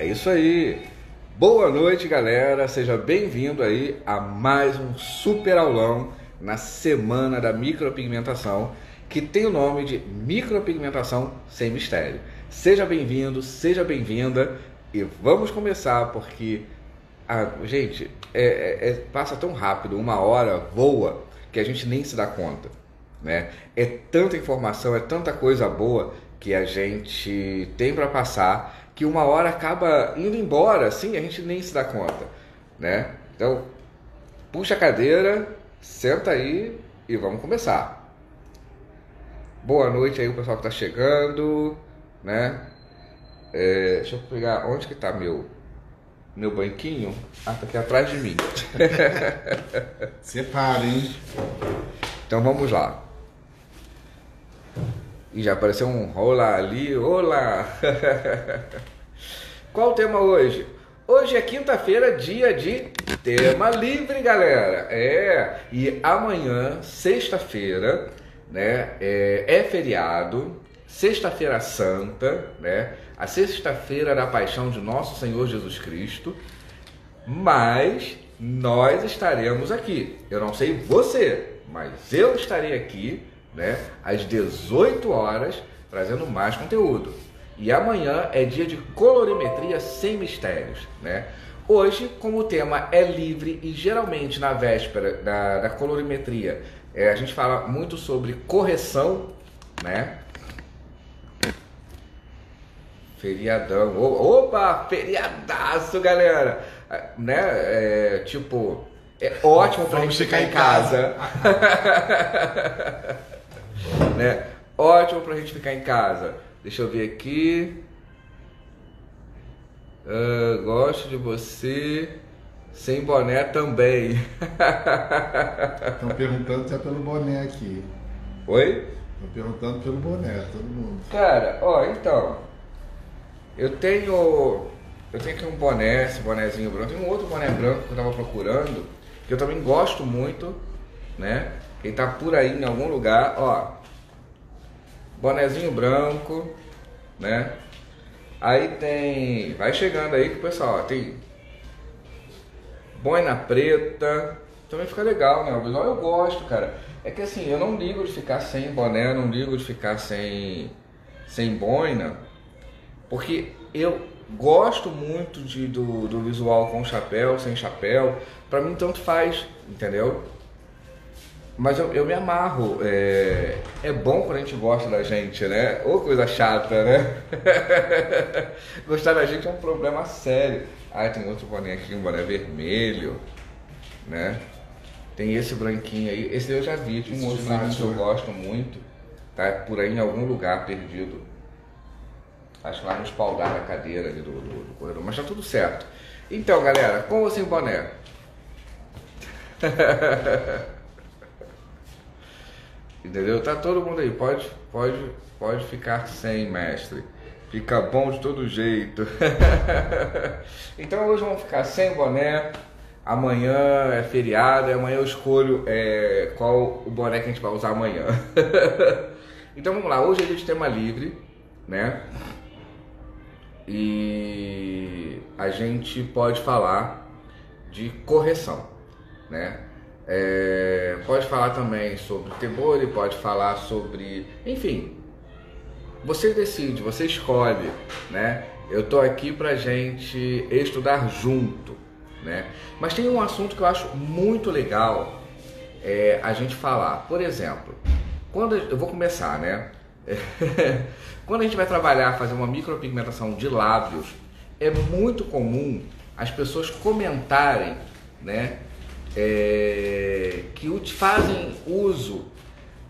É isso aí. Boa noite, galera. Seja bem-vindo aí a mais um super aulão na semana da micropigmentação, que tem o nome de Micropigmentação Sem Mistério. Seja bem-vindo, seja bem-vinda e vamos começar porque, gente, passa tão rápido, uma hora voa que a gente nem se dá conta, né? É tanta informação, é tanta coisa boa que a gente tem para passar que uma hora acaba indo embora, assim, a gente nem se dá conta, né? Então, puxa a cadeira, senta aí e vamos começar. Boa noite aí o pessoal que tá chegando, né? Deixa eu pegar, onde que tá meu banquinho? Ah, tá aqui atrás de mim. Separa, hein? Então vamos lá. E já apareceu um olá ali, olá! Qual o tema hoje? Hoje é quinta-feira, dia de tema livre, galera. E amanhã, sexta-feira, né, é feriado, sexta-feira santa, né, a sexta-feira da paixão de nosso Senhor Jesus Cristo, mas nós estaremos aqui. Eu não sei você, mas eu estarei aqui, né, às 18 horas, trazendo mais conteúdo. E amanhã é dia de colorimetria sem mistérios, né? Hoje, como o tema é livre e geralmente na véspera da colorimetria, a gente fala muito sobre correção, né? Feriadão, opa, feriadaço, galera, né? Tipo, é ótimo pra gente ficar em casa. Né? Ótimo pra gente ficar em casa. Deixa eu ver aqui. Gosto de você sem boné também. Estão perguntando se é pelo boné aqui. Oi? Estão perguntando pelo boné, todo mundo. Cara, então. Eu tenho aqui um boné, esse bonézinho branco. Tem um outro boné branco que eu tava procurando, que eu também gosto muito, né? Ele tá por aí em algum lugar, ó. Bonezinho branco, né? Aí tem... Vai chegando aí que o pessoal, ó, tem boina preta. Também fica legal, né? O visual eu gosto, cara. É que assim, eu não ligo de ficar sem boné, não ligo de ficar sem boina, porque eu gosto muito do visual com chapéu, sem chapéu. Pra mim tanto faz, entendeu? Mas eu me amarro, é bom quando a gente gosta da gente, né? Ô, coisa chata, né? Gostar da gente é um problema sério. Tem outro boné aqui, um boné vermelho, né? Tem esse branquinho aí, esse eu já vi, tem um outro branquinho que eu gosto muito. Tá por aí em algum lugar perdido. Acho que lá no espaldar da cadeira ali do corredor, mas tá tudo certo. Então, galera, com ou sem boné? Entendeu? Tá todo mundo aí, pode ficar sem, mestre. Fica bom de todo jeito. Então hoje vamos ficar sem boné. Amanhã é feriado, e amanhã eu escolho qual o boné que a gente vai usar amanhã. Então vamos lá, hoje a gente tem tema livre, né? E a gente pode falar de correção, né? Pode falar também sobre Tebori, pode falar sobre... Enfim, você decide, você escolhe, né? Eu tô aqui pra gente estudar junto, né? Mas tem um assunto que eu acho muito legal a gente falar. Por exemplo, quando eu vou começar, né? Quando a gente vai trabalhar, fazer uma micropigmentação de lábios, é muito comum as pessoas comentarem, né? Que fazem uso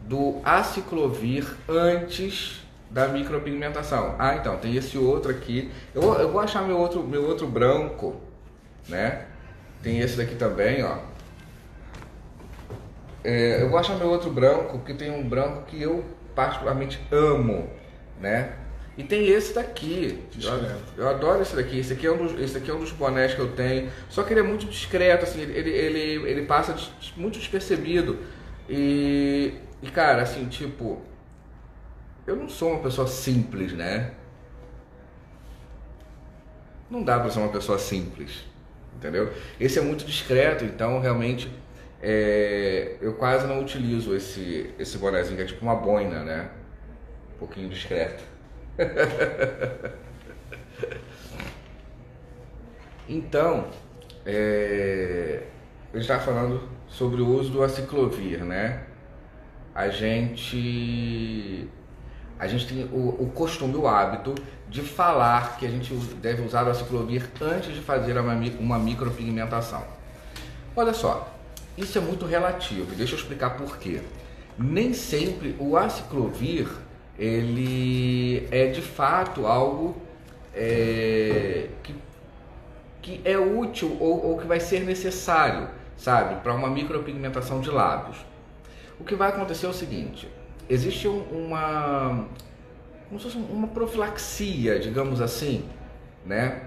do aciclovir antes da micropigmentação. Então, tem esse outro aqui. Eu vou achar meu outro branco, né? Tem esse daqui também, ó. Eu vou achar meu outro branco, porque tem um branco que eu particularmente amo, né? E tem esse daqui, eu adoro esse daqui. Esse aqui é um dos bonés que eu tenho. Só que ele é muito discreto, assim, ele passa muito despercebido. E cara, assim, tipo, eu não sou uma pessoa simples, né? não dá para ser uma pessoa simples, entendeu? Esse é muito discreto, então realmente eu quase não utilizo esse bonezinho que é tipo uma boina, né? Um pouquinho discreto. Então, ele está falando sobre o uso do aciclovir, né? A gente tem o costume, o hábito de falar que a gente deve usar o aciclovir antes de fazer uma micropigmentação. Olha só, isso é muito relativo, deixa eu explicar por quê. Nem sempre o aciclovir, ele é de fato algo que é útil ou que vai ser necessário, sabe, para uma micropigmentação de lábios. O que vai acontecer é o seguinte: existe como se fosse uma profilaxia, digamos assim, né?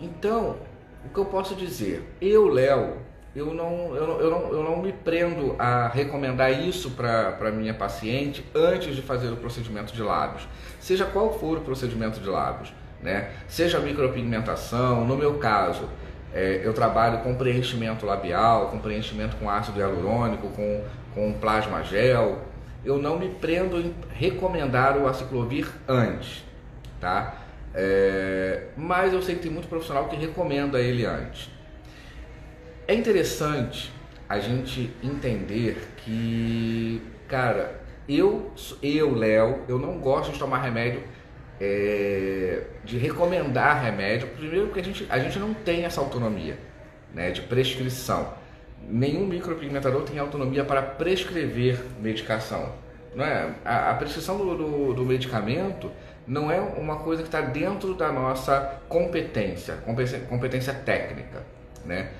Então, o que eu posso dizer? Léo, eu não me prendo a recomendar isso para minha paciente antes de fazer o procedimento de lábios, seja qual for o procedimento de lábios, né? Seja micropigmentação, no meu caso, eu trabalho com preenchimento labial, com preenchimento com ácido hialurônico, com plasma gel. Eu não me prendo em recomendar o aciclovir antes, tá? Mas eu sei que tem muito profissional que recomenda ele antes. É interessante a gente entender que, cara, Léo, eu não gosto de tomar remédio, de recomendar remédio. Primeiro porque a gente não tem essa autonomia, né, de prescrição. Nenhum micropigmentador tem autonomia para prescrever medicação, não é? A prescrição do medicamento não é uma coisa que está dentro da nossa competência técnica, né?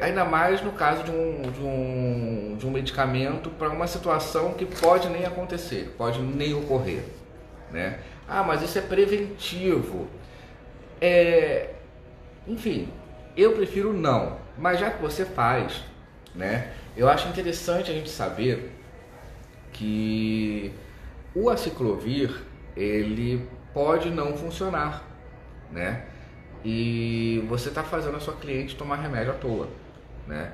Ainda mais no caso de um medicamento para uma situação que pode nem acontecer, pode nem ocorrer, né? Ah, mas isso é preventivo. Enfim, eu prefiro não, mas já que você faz, né? Eu acho interessante a gente saber que o aciclovir, ele pode não funcionar, né? E você está fazendo a sua cliente tomar remédio à toa, né?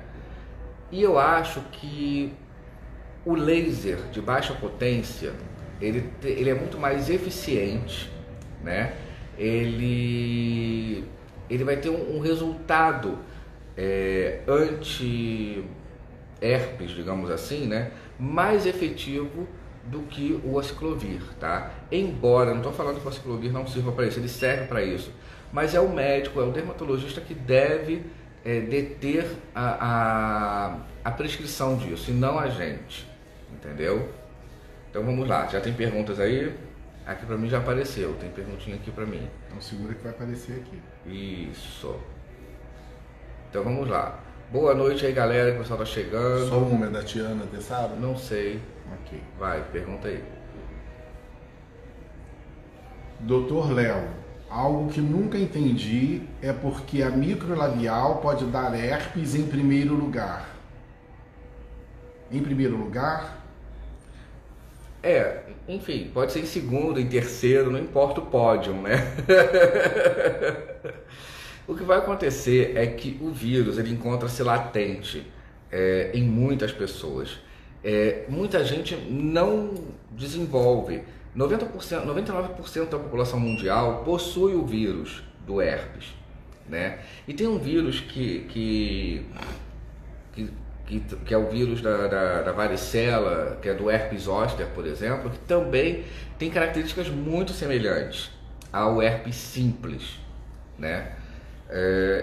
E eu acho que o laser de baixa potência, ele é muito mais eficiente, né? Ele vai ter um resultado anti-herpes, digamos assim, né? Mais efetivo do que o aciclovir, tá? Embora, não estou falando que o aciclovir não sirva para isso, ele serve para isso, mas é o médico, é o dermatologista que deve deter a prescrição disso, e não a gente, entendeu? Então vamos lá, já tem perguntas aí? Aqui para mim já apareceu, tem perguntinha aqui para mim. Então segura que vai aparecer aqui. Isso. Então vamos lá. Boa noite aí, galera, que o pessoal tá chegando. Só uma é da Tiana, você sabe? Não sei. Ok. Vai, pergunta aí. Doutor Léo, algo que nunca entendi é porque a microlabial pode dar herpes em primeiro lugar. Em primeiro lugar? Enfim, pode ser em segundo, em terceiro, não importa o pódio, né? O que vai acontecer é que o vírus, ele encontra-se latente em muitas pessoas. Muita gente não desenvolve. 90%, 99% da população mundial possui o vírus do herpes, né? E tem um vírus que é o vírus da varicela, que é do herpes zoster, por exemplo, que também tem características muito semelhantes ao herpes simples, né?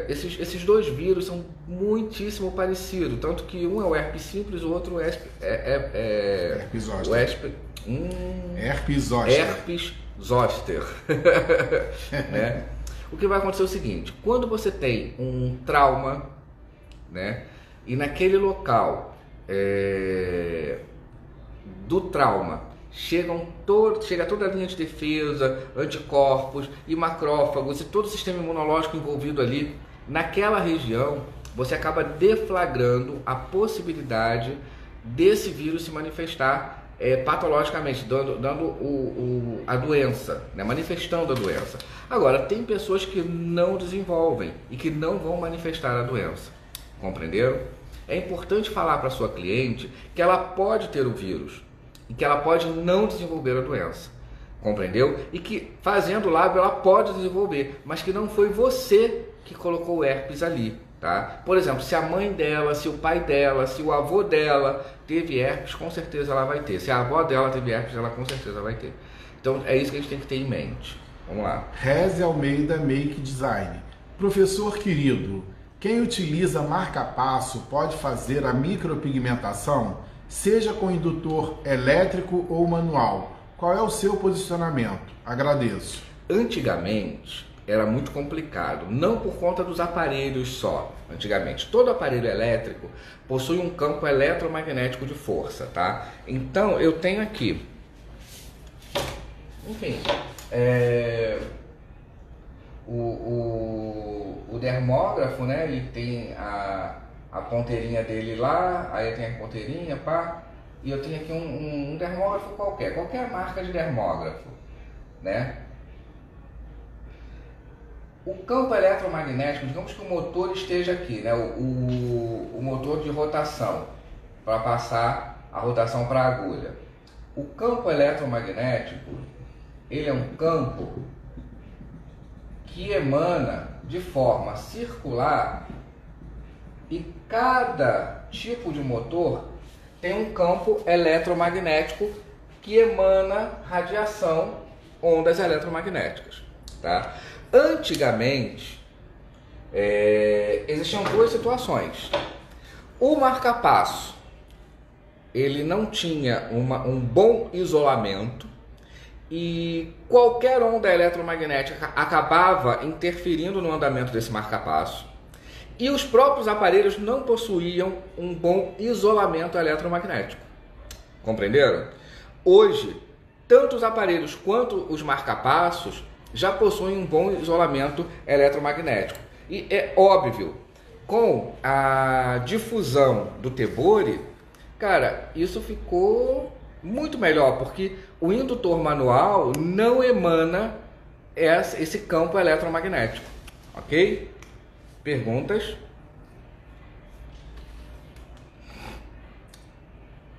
Esses dois vírus são muitíssimo parecidos, tanto que um é o herpes simples, o outro herpes zoster. Herpes zoster. Né? O que vai acontecer é o seguinte: quando você tem um trauma, né, e naquele local do trauma chega toda a linha de defesa, anticorpos e macrófagos e todo o sistema imunológico envolvido ali, naquela região, você acaba deflagrando a possibilidade desse vírus se manifestar patologicamente, dando a doença, né? Manifestando a doença. Agora, tem pessoas que não desenvolvem e que não vão manifestar a doença, compreenderam? É importante falar para sua cliente que ela pode ter o vírus e que ela pode não desenvolver a doença, compreendeu? E que fazendo o lábio ela pode desenvolver, mas que não foi você que colocou o herpes ali, tá? Por exemplo, se a mãe dela, se o pai dela, se o avô dela teve herpes, com certeza ela vai ter. Se a avó dela teve herpes, ela com certeza vai ter. Então é isso que a gente tem que ter em mente. Vamos lá. Reze Almeida Make Design. Professor querido, quem utiliza marca-passo pode fazer a micropigmentação, seja com indutor elétrico ou manual. Qual é o seu posicionamento? Agradeço. Antigamente era muito complicado, não por conta dos aparelhos só. Antigamente, todo aparelho elétrico possui um campo eletromagnético de força, tá? Então, eu tenho aqui, enfim, o dermógrafo, né? Ele tem a ponteirinha dele lá, aí tem a ponteirinha, pá, e eu tenho aqui um dermógrafo qualquer marca de dermógrafo, né? O campo eletromagnético, digamos que o motor esteja aqui, né? O motor de rotação, para passar a rotação para a agulha. O campo eletromagnético, ele é um campo que emana de forma circular e cada tipo de motor tem um campo eletromagnético que emana radiação, ondas eletromagnéticas, tá? Antigamente, existiam duas situações. O marca-passo, ele não tinha um bom isolamento e qualquer onda eletromagnética acabava interferindo no andamento desse marca-passo. E os próprios aparelhos não possuíam um bom isolamento eletromagnético. Compreenderam? Hoje, tanto os aparelhos quanto os marca-passos já possuem um bom isolamento eletromagnético. E é óbvio, com a difusão do Tebori, cara, isso ficou muito melhor, porque o indutor manual não emana esse campo eletromagnético, ok? Perguntas?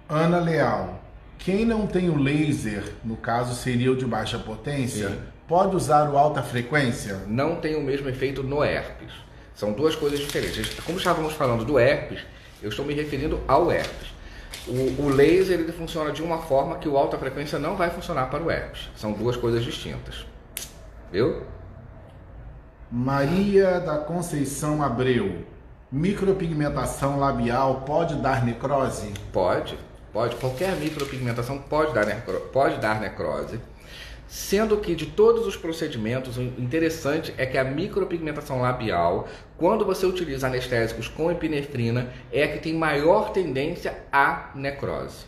Ana Leal, quem não tem o laser, no caso seria o de baixa potência, sim, pode usar o alta frequência? Não tem o mesmo efeito no herpes. São duas coisas diferentes. Como estávamos falando do herpes, eu estou me referindo ao herpes. O laser ele funciona de uma forma que o alta frequência não vai funcionar para o herpes. São duas coisas distintas. Viu? Maria da Conceição Abreu, micropigmentação labial pode dar necrose? Pode. Qualquer micropigmentação pode dar necrose. Sendo que de todos os procedimentos, o interessante é que a micropigmentação labial, quando você utiliza anestésicos com epinefrina, é a que tem maior tendência à necrose.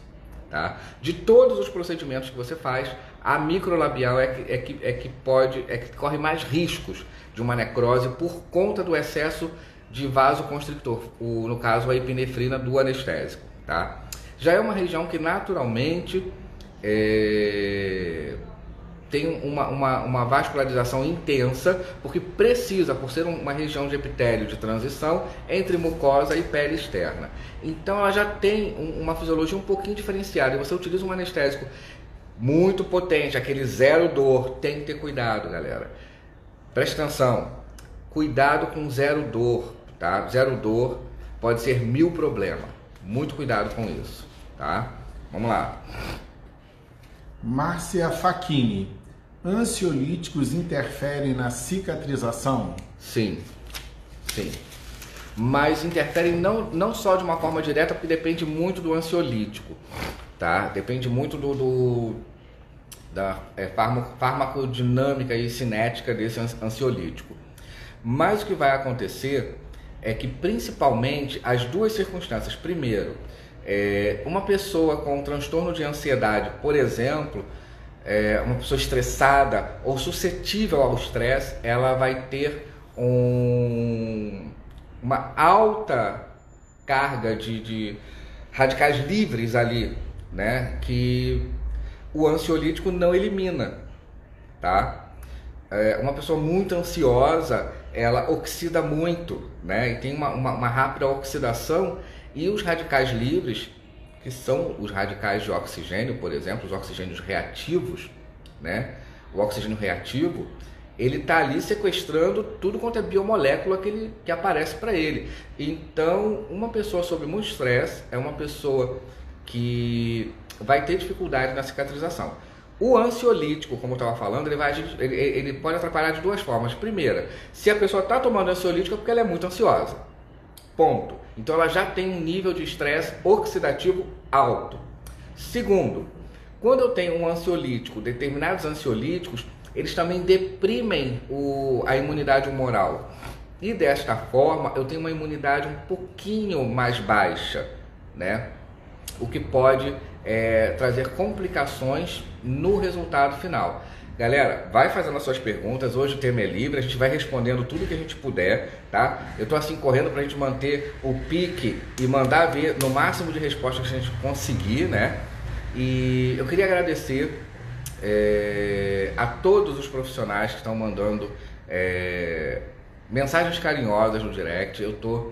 Tá? De todos os procedimentos que você faz, a microlabial é que corre mais riscos de uma necrose por conta do excesso de vasoconstrictor, no caso a epinefrina do anestésico. Tá? Já é uma região que naturalmente tem uma vascularização intensa, porque precisa, por ser uma região de epitélio de transição entre mucosa e pele externa. Então ela já tem uma fisiologia um pouquinho diferenciada, e você utiliza um anestésico muito potente, aquele zero dor, tem que ter cuidado, galera. Preste atenção, cuidado com zero dor, tá? Zero dor pode ser 1000 problemas, muito cuidado com isso, tá? Vamos lá. Márcia Facchini, ansiolíticos interferem na cicatrização? Sim. Mas interferem não só de uma forma direta, porque depende muito do ansiolítico, tá? Depende muito da farmacodinâmica e cinética desse ansiolítico. Mas o que vai acontecer é que principalmente as duas circunstâncias. Primeiro, uma pessoa com transtorno de ansiedade, por exemplo, uma pessoa estressada ou suscetível ao estresse, ela vai ter uma alta carga de radicais livres ali né, que o ansiolítico não elimina, tá? Uma pessoa muito ansiosa, ela oxida muito, né, e tem uma rápida oxidação, e os radicais livres, que são os radicais de oxigênio, por exemplo, os oxigênios reativos, né, o oxigênio reativo, ele está ali sequestrando tudo quanto é biomolécula que aparece para ele. Então, uma pessoa sob muito estresse é uma pessoa que vai ter dificuldade na cicatrização. O ansiolítico, como eu estava falando, ele pode atrapalhar de duas formas. Primeira, se a pessoa está tomando ansiolítico é porque ela é muito ansiosa. Ponto. Então ela já tem um nível de estresse oxidativo alto. Segundo, quando eu tenho um ansiolítico, determinados ansiolíticos, eles também deprimem a imunidade humoral. E desta forma eu tenho uma imunidade um pouquinho mais baixa, né? O que pode trazer complicações no resultado final. Galera, vai fazendo as suas perguntas, hoje o tema é livre, a gente vai respondendo tudo que a gente puder, tá? Eu tô assim correndo pra gente manter o pique e mandar ver no máximo de respostas que a gente conseguir, né? E eu queria agradecer a todos os profissionais que estão mandando mensagens carinhosas no direct. Eu tô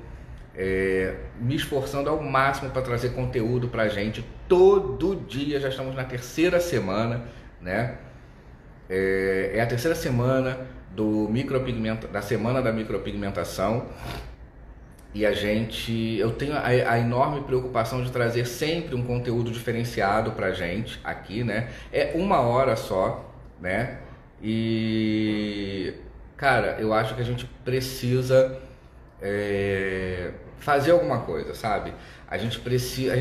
me esforçando ao máximo para trazer conteúdo pra gente todo dia. Já estamos na terceira semana, né? É a terceira semana da semana da micropigmentação, e eu tenho a enorme preocupação de trazer sempre um conteúdo diferenciado pra gente aqui, né? É 1 hora só, né? E cara, eu acho que a gente precisa fazer alguma coisa, sabe? A gente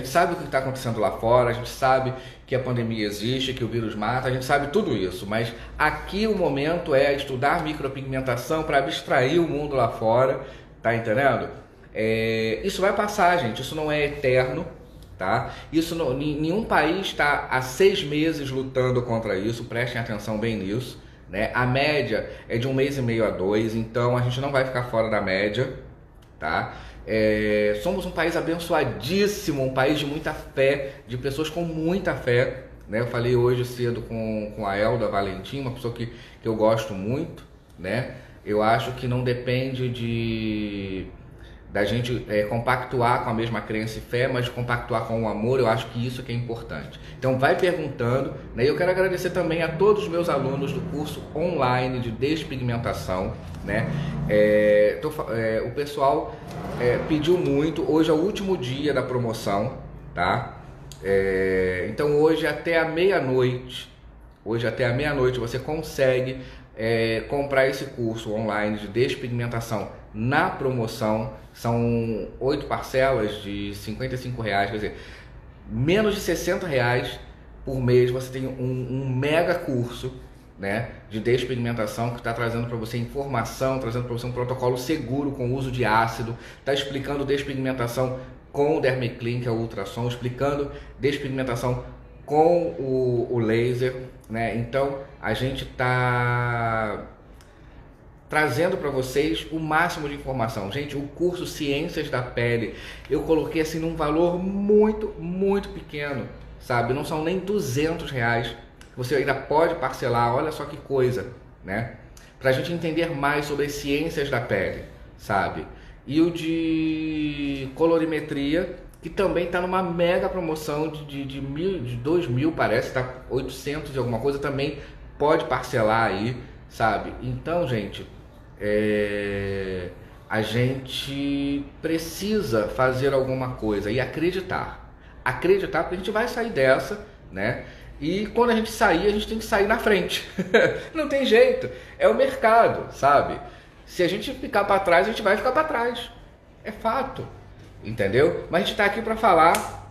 sabe o que está acontecendo lá fora, a gente sabe que a pandemia existe, que o vírus mata, a gente sabe tudo isso, mas aqui o momento é estudar micropigmentação para abstrair o mundo lá fora, tá entendendo? Isso vai passar, gente, isso não é eterno, tá? Nenhum país está há 6 meses lutando contra isso, prestem atenção bem nisso, né? A média é de 1 mês e meio a 2, então a gente não vai ficar fora da média, tá? Somos um país abençoadíssimo, um país de muita fé, de pessoas com muita fé, né? Eu falei hoje cedo com a Elda Valentim, uma pessoa que eu gosto muito, né? Eu acho que não depende da gente compactuar com a mesma crença e fé, mas compactuar com o amor. Eu acho que isso que é importante. Então vai perguntando, né? Eu quero agradecer também a todos os meus alunos do curso online de despigmentação, né? O pessoal pediu muito. Hoje é o último dia da promoção, tá? Então hoje até a meia-noite você consegue comprar esse curso online de despigmentação na promoção. São 8 parcelas de R$55, quer dizer, menos de R$60 por mês você tem um mega curso, né, de despigmentação, que está trazendo para você informação, trazendo para você um protocolo seguro com uso de ácido, está explicando despigmentação com o Dermiclean, que é o ultrassom, explicando despigmentação com o laser, né? Então a gente está trazendo para vocês o máximo de informação. Gente, o curso Ciências da Pele eu coloquei assim num valor muito, muito pequeno, sabe? Não são nem R$200. Você ainda pode parcelar, olha só que coisa, né? Pra gente entender mais sobre as ciências da pele, sabe? E o de colorimetria, que também está numa mega promoção de 2.000, parece, tá 800 e alguma coisa, também pode parcelar aí, sabe? Então, gente, a gente precisa fazer alguma coisa e acreditar, porque a gente vai sair dessa, né? E quando a gente sair, a gente tem que sair na frente. Não tem jeito, é o mercado, sabe? Se a gente ficar para trás, a gente vai ficar para trás, é fato, entendeu? Mas a gente está aqui para falar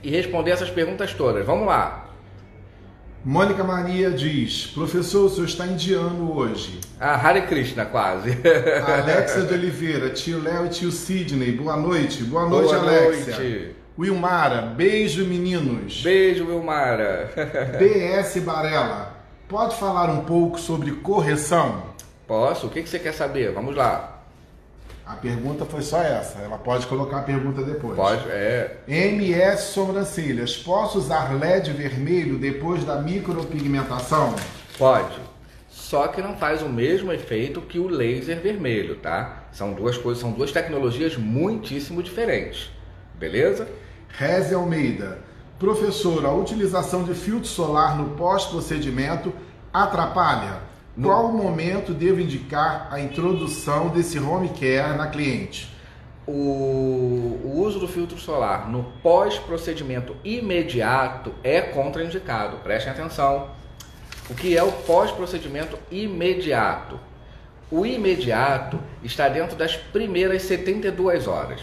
e responder essas perguntas todas. Vamos lá. Mônica Maria diz: professor, o senhor está indiano hoje. Hare Krishna, quase. Alexia de Oliveira, tio Léo e tio Sidney, boa noite. Boa noite, Alexia. Noite. Wilmara, beijo, meninos. Beijo, Wilmara. BS Barella, pode falar um pouco sobre correção? Posso? O que você quer saber? Vamos lá. A pergunta foi só essa. Ela pode colocar a pergunta depois. Pode, MS Sobrancelhas. Posso usar LED vermelho depois da micropigmentação? Pode. Só que não faz o mesmo efeito que o laser vermelho, tá? São duas coisas, são duas tecnologias muitíssimo diferentes. Beleza? Reze Almeida. Professor, a utilização de filtro solar no pós-procedimento atrapalha? Qual momento devo indicar a introdução desse home care na cliente? O uso do filtro solar no pós-procedimento imediato é contraindicado. Prestem atenção. O que é o pós-procedimento imediato? O imediato está dentro das primeiras 72 horas,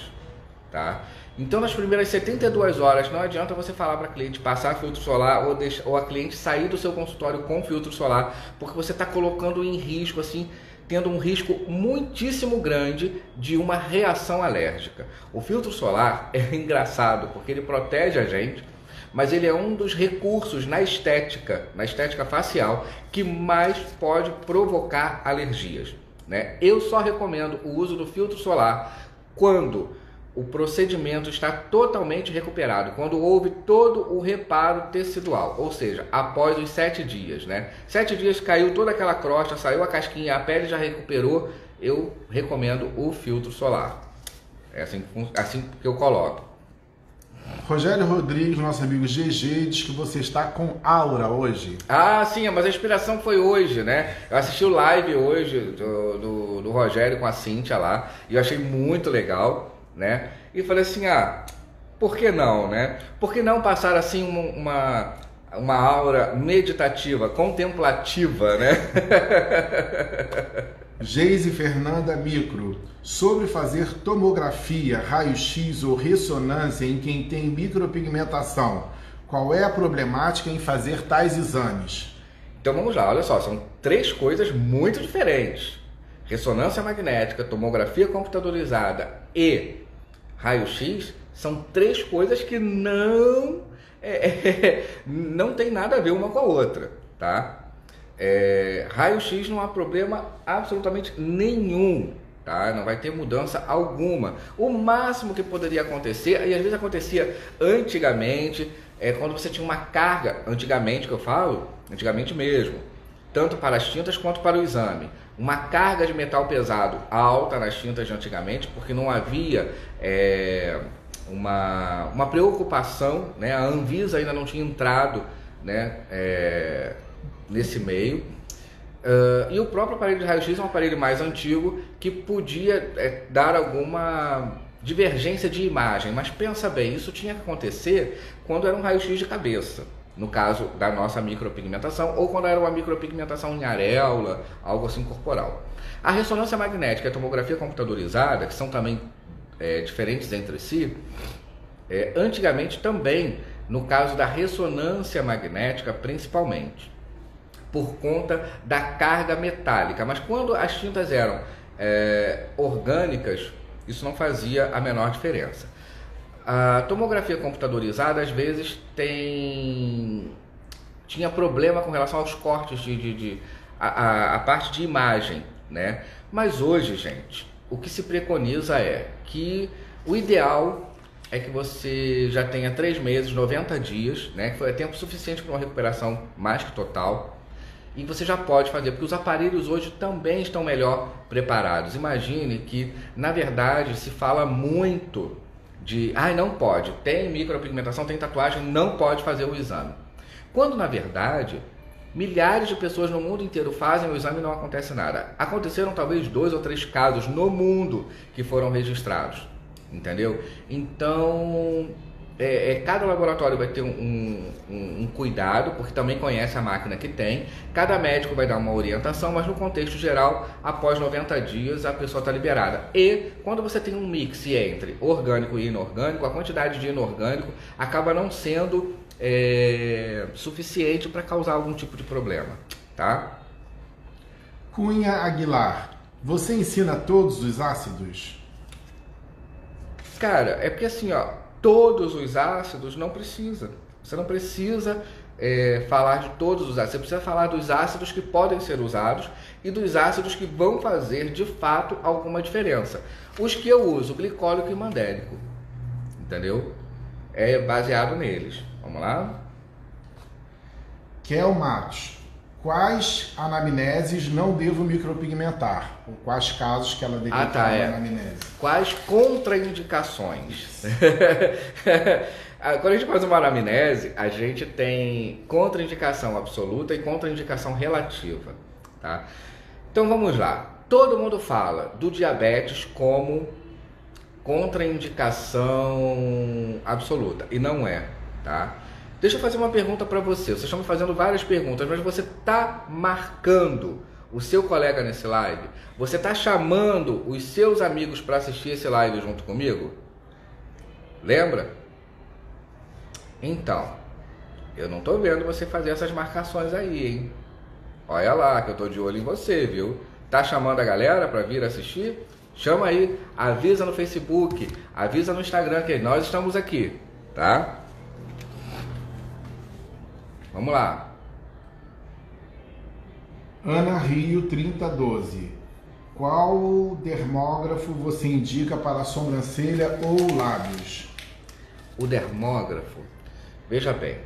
tá? Então, nas primeiras 72 horas, não adianta você falar para a cliente passar filtro solar ou a cliente sair do seu consultório com filtro solar, porque você está colocando em risco, assim, tendo um risco muitíssimo grande de uma reação alérgica. O filtro solar é engraçado, porque ele protege a gente, mas ele é um dos recursos na estética facial, que mais pode provocar alergias, né? Eu só recomendo o uso do filtro solar quando o procedimento está totalmente recuperado, quando houve todo o reparo tecidual, ou seja, após os 7 dias, né? 7 dias caiu toda aquela crosta, saiu a casquinha, a pele já recuperou, eu recomendo o filtro solar. É assim que eu coloco. Rogério Rodrigues, nosso amigo GG, diz que você está com aura hoje. Ah, sim, mas a inspiração foi hoje, né? Eu assisti o live hoje do Rogério com a Cíntia lá, e eu achei muito legal, né? E falei assim, por que não, né? Por que não passar assim uma aura meditativa, contemplativa, né? Geise Fernanda Micro, sobre fazer tomografia, raio-x ou ressonância em quem tem micropigmentação, qual é a problemática em fazer tais exames? Então vamos lá, olha só, são 3 coisas muito diferentes. Ressonância magnética, tomografia computadorizada e raio-x são 3 coisas que não tem nada a ver uma com a outra, tá? Raio-x não há problema absolutamente nenhum, tá? Não vai ter mudança alguma. O máximo que poderia acontecer, e às vezes acontecia antigamente, quando você tinha uma carga, antigamente que eu falo, antigamente mesmo, tanto para as tintas quanto para o exame, uma carga de metal pesado alta nas tintas de antigamente, porque não havia uma preocupação, né? A Anvisa ainda não tinha entrado, né, nesse meio. E o próprio aparelho de raio-x é um aparelho mais antigo que podia dar alguma divergência de imagem, mas pensa bem, isso tinha que acontecer quando era um raio-x de cabeça, no caso da nossa micropigmentação, ou quando era uma micropigmentação em areola, algo assim corporal. A ressonância magnética e a tomografia computadorizada, que são também diferentes entre si, antigamente também, no caso da ressonância magnética principalmente, por conta da carga metálica, mas quando as tintas eram orgânicas, isso não fazia a menor diferença. A tomografia computadorizada às vezes tinha problema com relação aos cortes a parte de imagem, né? Mas hoje, gente, o que se preconiza é que o ideal é que você já tenha 3 meses, 90 dias, né? Que foi tempo suficiente para uma recuperação mais que total. E você já pode fazer, porque os aparelhos hoje também estão melhor preparados. Imagine que, na verdade, se fala muito de, não pode, tem micropigmentação, tem tatuagem, não pode fazer o exame. Quando, na verdade, milhares de pessoas no mundo inteiro fazem o exame e não acontece nada. Aconteceram talvez 2 ou 3 casos no mundo que foram registrados, entendeu? Então, cada laboratório vai ter um cuidado, porque também conhece a máquina que tem. Cada médico vai dar uma orientação, mas no contexto geral, após 90 dias, a pessoa está liberada. E quando você tem um mix entre orgânico e inorgânico, a quantidade de inorgânico acaba não sendo suficiente para causar algum tipo de problema, tá? Cunha Aguilar, você ensina todos os ácidos? Cara, é porque assim, todos os ácidos não precisa. Você não precisa falar de todos os ácidos. Você precisa falar dos ácidos que podem ser usados e dos ácidos que vão fazer de fato alguma diferença. Os que eu uso, glicólico e mandélico, entendeu? É baseado neles. Vamos lá? Kel Matos. Quais anamneses não devo micropigmentar? Ou quais casos que ela detecta uma anamnese? Quais contraindicações? Quando a gente faz uma anamnese, a gente tem contraindicação absoluta e contraindicação relativa, tá? Então vamos lá. Todo mundo fala do diabetes como contraindicação absoluta e não é, tá? Deixa eu fazer uma pergunta para você. Vocês estão me fazendo várias perguntas, mas você está marcando o seu colega nesse live? Você está chamando os seus amigos para assistir esse live junto comigo? Lembra? Então, eu não estou vendo você fazer essas marcações aí, hein? Olha lá que eu estou de olho em você, viu? Tá chamando a galera para vir assistir? Chama aí, avisa no Facebook, avisa no Instagram que nós estamos aqui, tá? Vamos lá. Ana Rio 3012. Qual dermógrafo você indica para sobrancelha ou lábios? O dermógrafo, veja bem,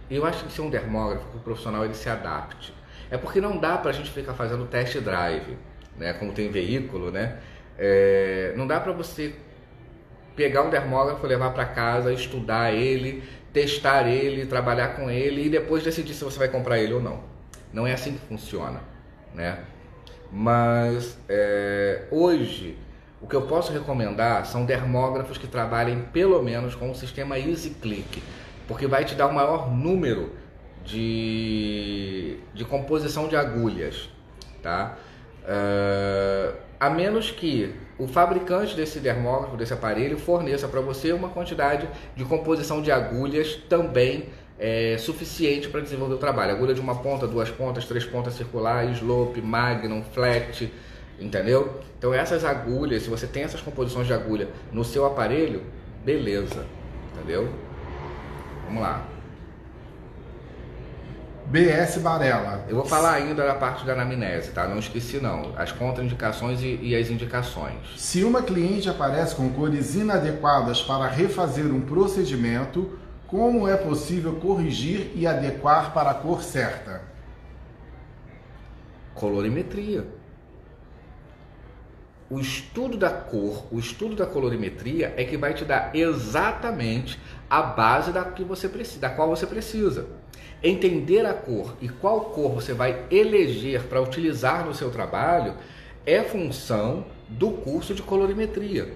eu acho que ser um dermógrafo que o profissional ele se adapte. É porque não dá para a gente ficar fazendo test drive, né? Como tem veículo, né? Não dá para você pegar um dermógrafo, levar para casa, estudar ele, testar ele, trabalhar com ele e depois decidir se você vai comprar ele ou não. Não é assim que funciona, né? Mas hoje o que eu posso recomendar são dermógrafos que trabalhem pelo menos com o sistema EasyClick, porque vai te dar o maior número de composição de agulhas, tá? A menos que o fabricante desse dermógrafo, desse aparelho, forneça para você uma quantidade de composição de agulhas também suficiente para desenvolver o trabalho. Agulha de uma ponta, duas pontas, três pontas circulares, slope, magnum, flat, entendeu? Então essas agulhas, se você tem essas composições de agulha no seu aparelho, beleza, entendeu? Vamos lá. BS Varela. Eu vou falar ainda da parte da anamnese, tá? Não esqueci não. As contraindicações e as indicações. Se uma cliente aparece com cores inadequadas para refazer um procedimento, como é possível corrigir e adequar para a cor certa? Colorimetria. O estudo da cor, o estudo da colorimetria é que vai te dar exatamente a base da qual você precisa. Entender a cor e qual cor você vai eleger para utilizar no seu trabalho é função do curso de colorimetria,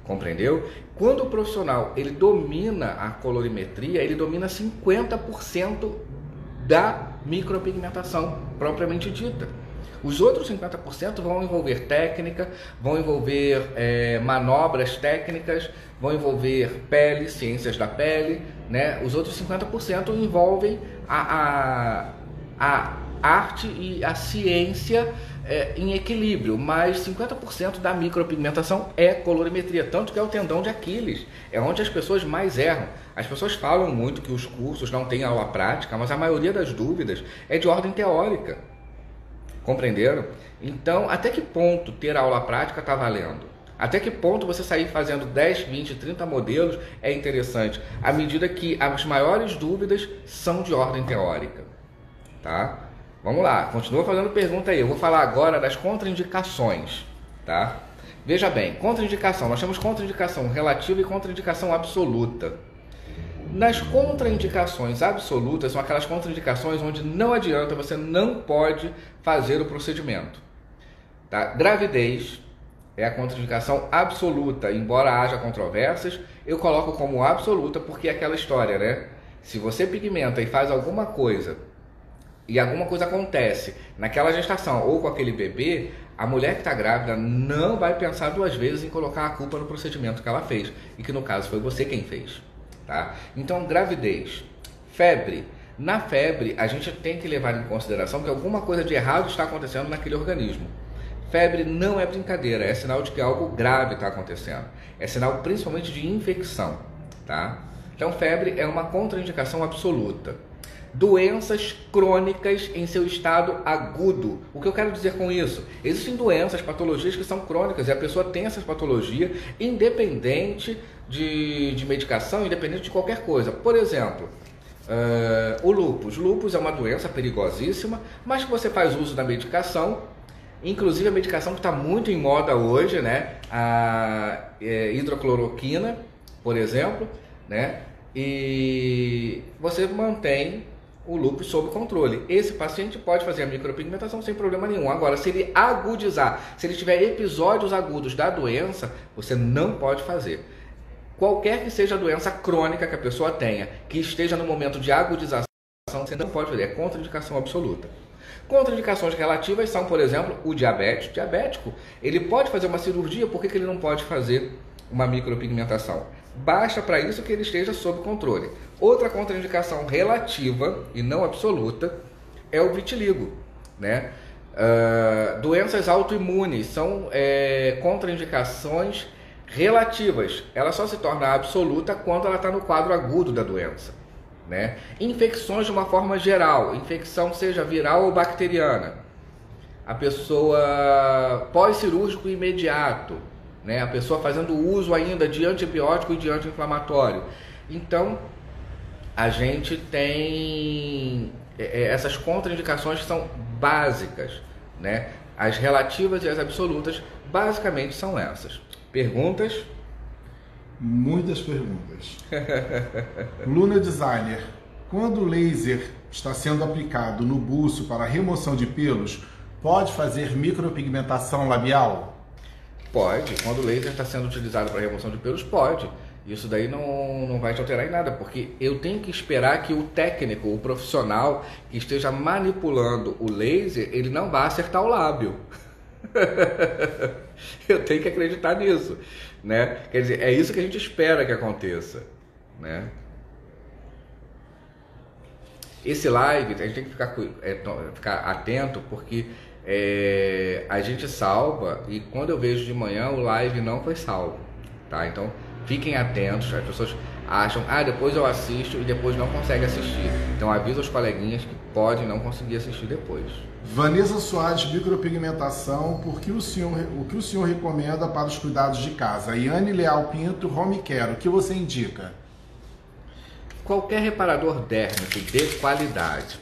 compreendeu? Quando o profissional ele domina a colorimetria, ele domina 50% da micropigmentação propriamente dita. Os outros 50% vão envolver técnica, vão envolver manobras técnicas, vão envolver pele, ciências da pele, né? Os outros 50% envolvem a arte e a ciência em equilíbrio, mas 50% da micropigmentação é colorimetria, tanto que é o tendão de Aquiles, é onde as pessoas mais erram. As pessoas falam muito que os cursos não têm aula prática, mas a maioria das dúvidas é de ordem teórica. Compreenderam? Então, até que ponto ter aula prática está valendo? Até que ponto você sair fazendo 10, 20, 30 modelos é interessante? À medida que as maiores dúvidas são de ordem teórica. Tá? Vamos lá, continua fazendo pergunta aí. Eu vou falar agora das contraindicações. Tá? Veja bem, contraindicação. Nós temos contraindicação relativa e contraindicação absoluta. Nas contraindicações absolutas, são aquelas contraindicações onde não adianta, você não pode fazer o procedimento. Tá? Gravidez é a contraindicação absoluta, embora haja controvérsias, eu coloco como absoluta porque é aquela história, né? Se você pigmenta e faz alguma coisa e alguma coisa acontece naquela gestação ou com aquele bebê, a mulher que está grávida não vai pensar duas vezes em colocar a culpa no procedimento que ela fez, e que no caso foi você quem fez. Tá? Então, gravidez, febre. Na febre, a gente tem que levar em consideração que alguma coisa de errado está acontecendo naquele organismo. Febre não é brincadeira, é sinal de que algo grave está acontecendo. É sinal principalmente de infecção. Tá? Então, febre é uma contraindicação absoluta. Doenças crônicas em seu estado agudo. O que eu quero dizer com isso? Existem doenças, patologias que são crônicas e a pessoa tem essas patologias independente de medicação, independente de qualquer coisa. Por exemplo, o lúpus. Lúpus é uma doença perigosíssima, mas que você faz uso da medicação, inclusive a medicação que está muito em moda hoje, né? A hidrocloroquina, por exemplo, né? E você mantém o lúpus sob controle. Esse paciente pode fazer a micropigmentação sem problema nenhum. Agora, se ele agudizar, se ele tiver episódios agudos da doença, você não pode fazer. Qualquer que seja a doença crônica que a pessoa tenha, que esteja no momento de agudização, você não pode fazer. É contraindicação absoluta. Contraindicações relativas são, por exemplo, o diabético. Diabético, ele pode fazer uma cirurgia, por que ele não pode fazer uma micropigmentação? Basta para isso que ele esteja sob controle. Outra contraindicação relativa e não absoluta é o vitiligo, né? Doenças autoimunes são contraindicações relativas. Ela só se torna absoluta quando ela está no quadro agudo da doença, né? Infecções de uma forma geral, infecção seja viral ou bacteriana. A pessoa pós-cirúrgico imediato, né? A pessoa fazendo uso ainda de antibiótico e de anti-inflamatório. Então, a gente tem essas contraindicações que são básicas, né? As relativas e as absolutas, basicamente, são essas. Perguntas? Muitas perguntas. Luna Designer, quando o laser está sendo aplicado no buço para remoção de pelos, pode fazer micropigmentação labial? Pode. Quando o laser está sendo utilizado para remoção de pelos, pode. Isso daí não vai te alterar em nada, porque eu tenho que esperar que o técnico, o profissional que esteja manipulando o laser, ele não vá acertar o lábio. Eu tenho que acreditar nisso, né? Quer dizer, é isso que a gente espera que aconteça, né? Esse live, a gente tem que ficar atento, porque a gente salva e quando eu vejo de manhã o live não foi salvo, tá? Então fiquem atentos, as pessoas acham, depois eu assisto e depois não consegue assistir. Então avisa os coleguinhas que podem não conseguir assistir depois. Vanessa Soares, micropigmentação, o que o senhor recomenda para os cuidados de casa? Iane Leal Pinto, Home Care, o que você indica? Qualquer reparador dérmico de qualidade,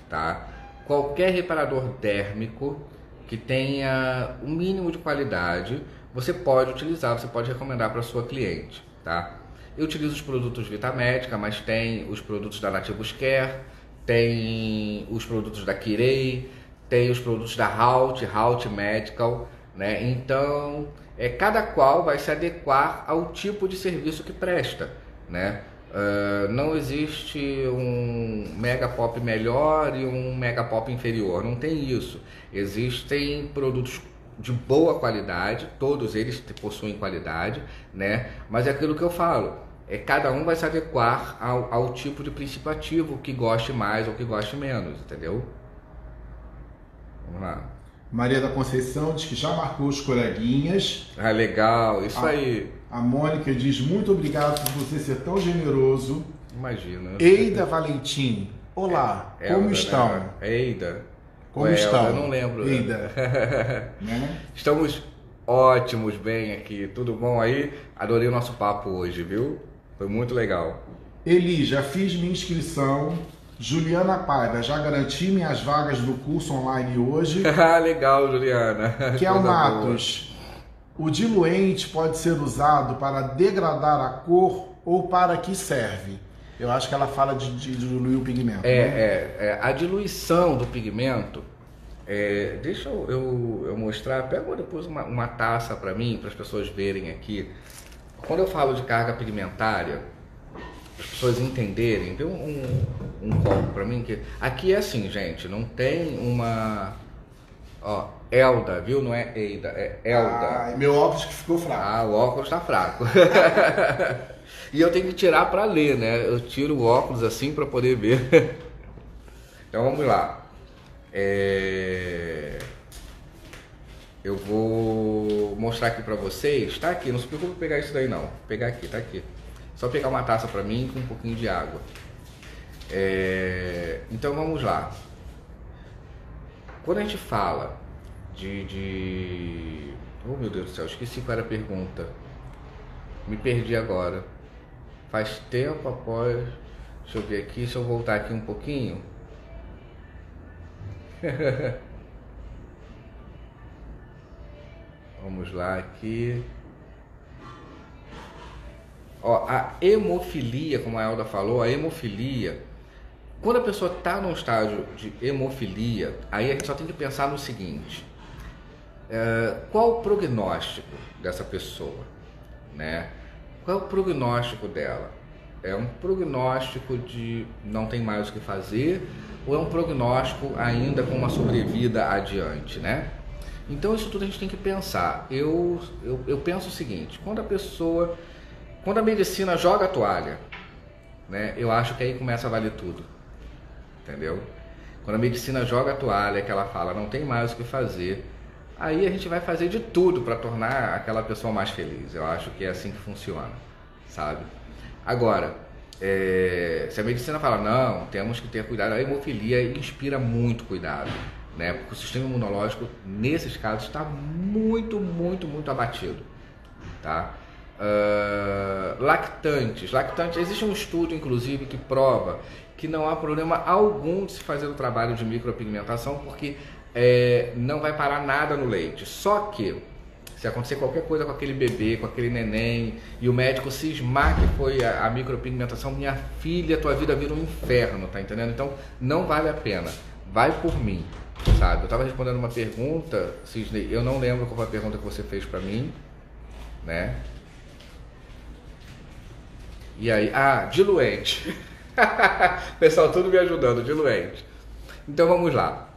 tá? Qualquer reparador dérmico que tenha um mínimo de qualidade, você pode utilizar, você pode recomendar para a sua cliente, tá? Eu utilizo os produtos Vitamédica, mas tem os produtos da Nativus Care, tem os produtos da Kirei, tem os produtos da Halt Medical, né? Então, cada qual vai se adequar ao tipo de serviço que presta, né? Não existe um mega pop melhor e um mega pop inferior, não tem isso. Existem produtos de boa qualidade, todos eles possuem qualidade, né? Mas é aquilo que eu falo, cada um vai se adequar ao tipo de princípio ativo que goste mais ou que goste menos, entendeu? Vamos lá. Maria da Conceição diz que já marcou os coleguinhas. Legal, isso aí. A Mônica diz, muito obrigado por você ser tão generoso. Imagina. Eida Valentim, olá, como estão? Né? Eida. Como estão? Eu não lembro. Eida. Né? Estamos ótimos, bem aqui. Tudo bom aí? Adorei o nosso papo hoje, viu? Foi muito legal. Eli, já fiz minha inscrição. Juliana Paiva, já garanti minhas vagas do curso online hoje. Legal, Juliana. Kel Matos. O diluente pode ser usado para degradar a cor ou para que serve? Eu acho que ela fala de diluir o pigmento. A diluição do pigmento, deixa eu mostrar, pega depois uma taça para mim, para as pessoas verem aqui. Quando eu falo de carga pigmentária, as pessoas entenderem, dê um copo para mim. Que aqui é assim, gente, não tem uma... Ó, Elda, viu? Não é Eida, é Elda. Meu óculos que ficou fraco. O óculos tá fraco. E eu tenho que tirar para ler, né? Eu tiro o óculos assim para poder ver. Então vamos lá. Eu vou mostrar aqui para vocês. Tá aqui, não se preocupe pegar isso daí não. Vou pegar aqui, tá aqui. Só pegar uma taça para mim com um pouquinho de água. Então vamos lá. Quando a gente fala oh meu Deus do céu, esqueci qual era a pergunta. Me perdi agora. Faz tempo após... Deixa eu ver aqui, deixa eu voltar aqui um pouquinho. Vamos lá aqui. Ó, a hemofilia, como a Elda falou, a hemofilia, quando a pessoa está num estágio de hemofilia, aí a gente só tem que pensar no seguinte: qual o prognóstico dessa pessoa, né? Qual é o prognóstico dela? É um prognóstico de não tem mais o que fazer, ou é um prognóstico ainda com uma sobrevida adiante, né? Então isso tudo a gente tem que pensar. Eu penso o seguinte: quando a medicina joga a toalha, né? Eu acho que aí começa a valer tudo, entendeu? Quando a medicina joga a toalha, que ela fala não tem mais o que fazer, aí a gente vai fazer de tudo para tornar aquela pessoa mais feliz. Eu acho que é assim que funciona, sabe? Agora, se a medicina fala não, temos que ter cuidado, a hemofilia inspira muito cuidado, né? Porque o sistema imunológico, nesses casos, está muito, muito, muito abatido, tá? Lactantes, existe um estudo, inclusive, que prova que não há problema algum de se fazer o trabalho de micropigmentação, porque não vai parar nada no leite. Só que se acontecer qualquer coisa com aquele bebê, com aquele neném, e o médico cismar que foi a micropigmentação, minha filha, tua vida vira um inferno, tá entendendo? Então não vale a pena, vai por mim, sabe? Eu tava respondendo uma pergunta, Cisney, eu não lembro qual foi a pergunta que você fez pra mim, né? E aí, diluente. Pessoal, tudo me ajudando, diluente. Então vamos lá.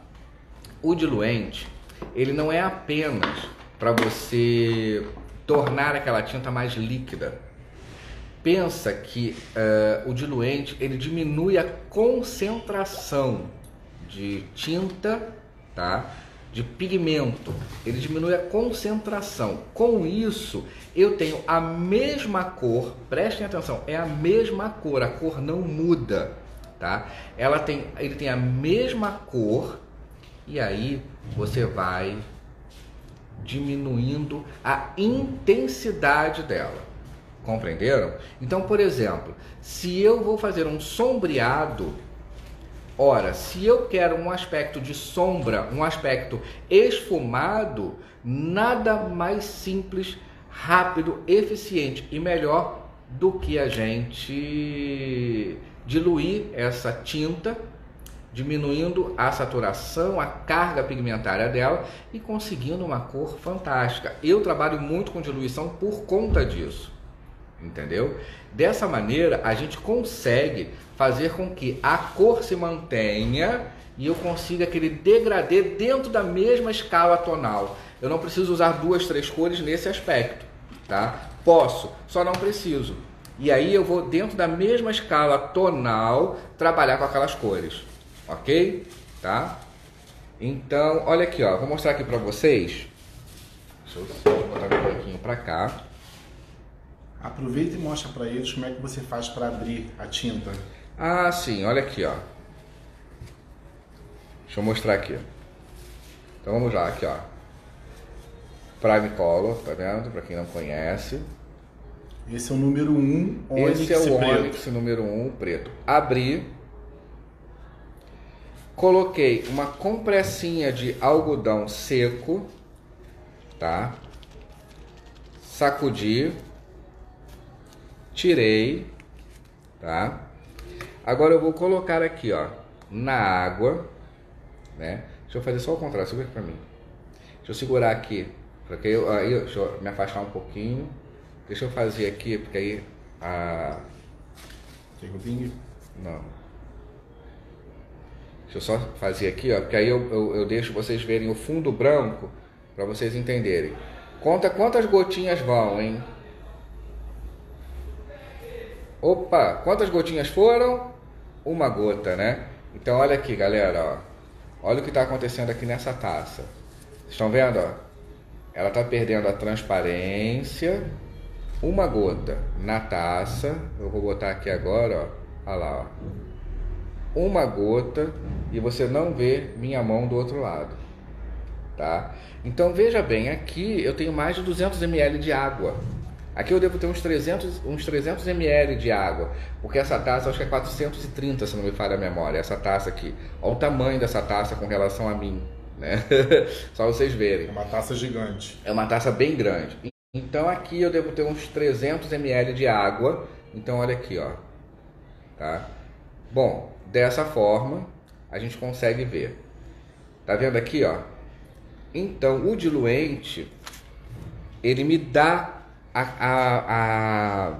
O diluente, ele não é apenas para você tornar aquela tinta mais líquida. Pensa que o diluente, ele diminui a concentração de tinta, tá? De pigmento, ele diminui a concentração. Com isso, eu tenho a mesma cor, prestem atenção, é a mesma cor, a cor não muda, tá? Ele tem a mesma cor, e aí você vai diminuindo a intensidade dela. Compreenderam? Então, por exemplo, se eu vou fazer um sombreado, ora, se eu quero um aspecto de sombra, um aspecto esfumado, nada mais simples, rápido, eficiente e melhor do que a gente diluir essa tinta, diminuindo a saturação, a carga pigmentária dela e conseguindo uma cor fantástica. Eu trabalho muito com diluição por conta disso, entendeu? Dessa maneira a gente consegue fazer com que a cor se mantenha e eu consiga aquele degradê dentro da mesma escala tonal. Eu não preciso usar 2, 3 cores nesse aspecto, tá? Posso, só não preciso. E aí eu vou dentro da mesma escala tonal trabalhar com aquelas cores. Ok? Tá? Então, olha aqui, ó. Vou mostrar aqui pra vocês. Deixa eu botar um pouquinho pra cá. Aproveita e mostra pra eles como é que você faz para abrir a tinta. Ah, sim. Olha aqui, ó. Deixa eu mostrar aqui. Então vamos lá, aqui, ó. Prime Color, tá vendo? Pra quem não conhece. Esse é o número 1, Onyx Esse é o preto. Onyx número 1, preto. Abri. Coloquei uma compressinha de algodão seco, tá? Sacudi, tirei, tá? Agora eu vou colocar aqui, ó, na água, né? Deixa eu fazer só o contrário, segura pra mim. Deixa eu segurar aqui, porque aí deixa eu me afastar um pouquinho. Deixa eu fazer aqui, porque aí Tem o vinho? não. Deixa eu só fazer aqui, ó, porque aí eu deixo vocês verem o fundo branco para vocês entenderem. Conta quantas gotinhas vão, hein? Opa, quantas gotinhas foram? Uma gota, né? Então olha aqui, galera, ó. Olha o que está acontecendo aqui nessa taça. Vocês estão vendo, ó? Ela está perdendo a transparência, uma gota na taça. Eu vou botar aqui agora, ó. Olha lá, ó. Uma gota e você não vê minha mão do outro lado, tá? Então veja bem, aqui eu tenho mais de 200 ml de água. Aqui eu devo ter uns 300 ml de água, porque essa taça acho que é 430, se não me falha a memória, essa taça aqui. Olha o tamanho dessa taça com relação a mim, né? Só vocês verem. É uma taça gigante. É uma taça bem grande. Então aqui eu devo ter uns 300 ml de água. Então olha aqui, ó. Tá? Bom, dessa forma a gente consegue ver. Tá vendo aqui, ó? Então o diluente, ele me dá a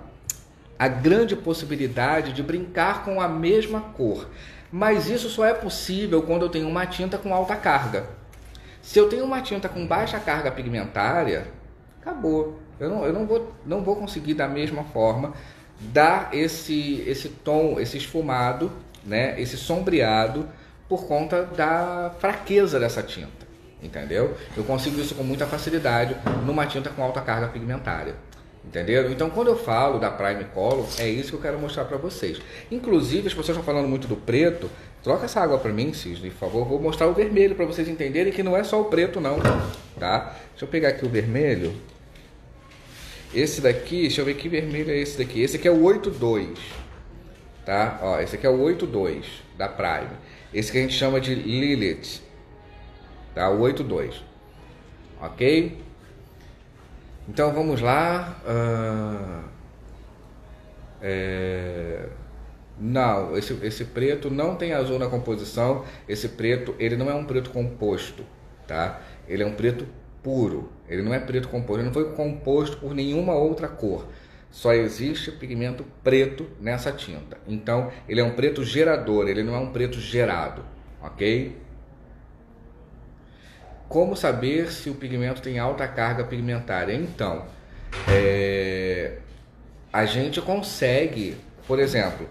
grande possibilidade de brincar com a mesma cor. Mas isso só é possível quando eu tenho uma tinta com alta carga. Se eu tenho uma tinta com baixa carga pigmentária, acabou. Eu não vou conseguir da mesma forma dar esse tom, esse esfumado, né, esse sombreado, por conta da fraqueza dessa tinta. Entendeu? Eu consigo isso com muita facilidade numa tinta com alta carga pigmentária. Entendeu? Então, quando eu falo da Prime Color, é isso que eu quero mostrar para vocês. Inclusive, as pessoas estão falando muito do preto. Troca essa água para mim, Cisne, por favor. Vou mostrar o vermelho para vocês entenderem que não é só o preto, não. Tá? Deixa eu pegar aqui o vermelho. Esse daqui, deixa eu ver que vermelho é esse daqui. Esse aqui é o 82. Tá? Ó, esse aqui é o 82 da Prime. Esse que a gente chama de Lilith. Tá? O 82. Ok? Então vamos lá. Não, esse preto não tem azul na composição. Esse preto, ele não é um preto composto, tá? Ele é um preto puro. Ele não é preto composto. Ele não foi composto por nenhuma outra cor. Só existe pigmento preto nessa tinta. Então ele é um preto gerador. Ele não é um preto gerado, ok? Como saber se o pigmento tem alta carga pigmentária? Então, a gente consegue, por exemplo,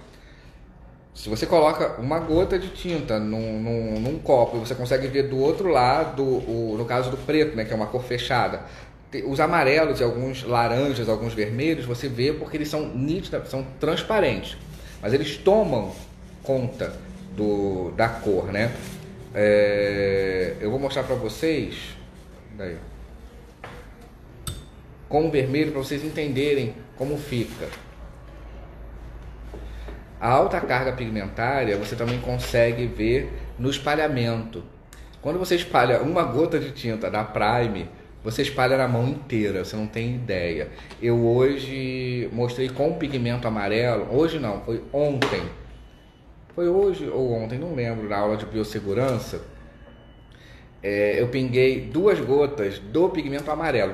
se você coloca uma gota de tinta num copo, você consegue ver do outro lado, no caso do preto, né, que é uma cor fechada, os amarelos e alguns laranjas, alguns vermelhos, você vê porque eles são nítidos, são transparentes, mas eles tomam conta da cor, né? Eu vou mostrar para vocês daí, com o vermelho, para vocês entenderem como fica. A alta carga pigmentária você também consegue ver no espalhamento. Quando você espalha uma gota de tinta da Prime, você espalha na mão inteira, você não tem ideia. Eu hoje mostrei com pigmento amarelo, hoje não, foi ontem. Foi hoje ou ontem, não lembro, na aula de biossegurança, eu pinguei 2 gotas do pigmento amarelo,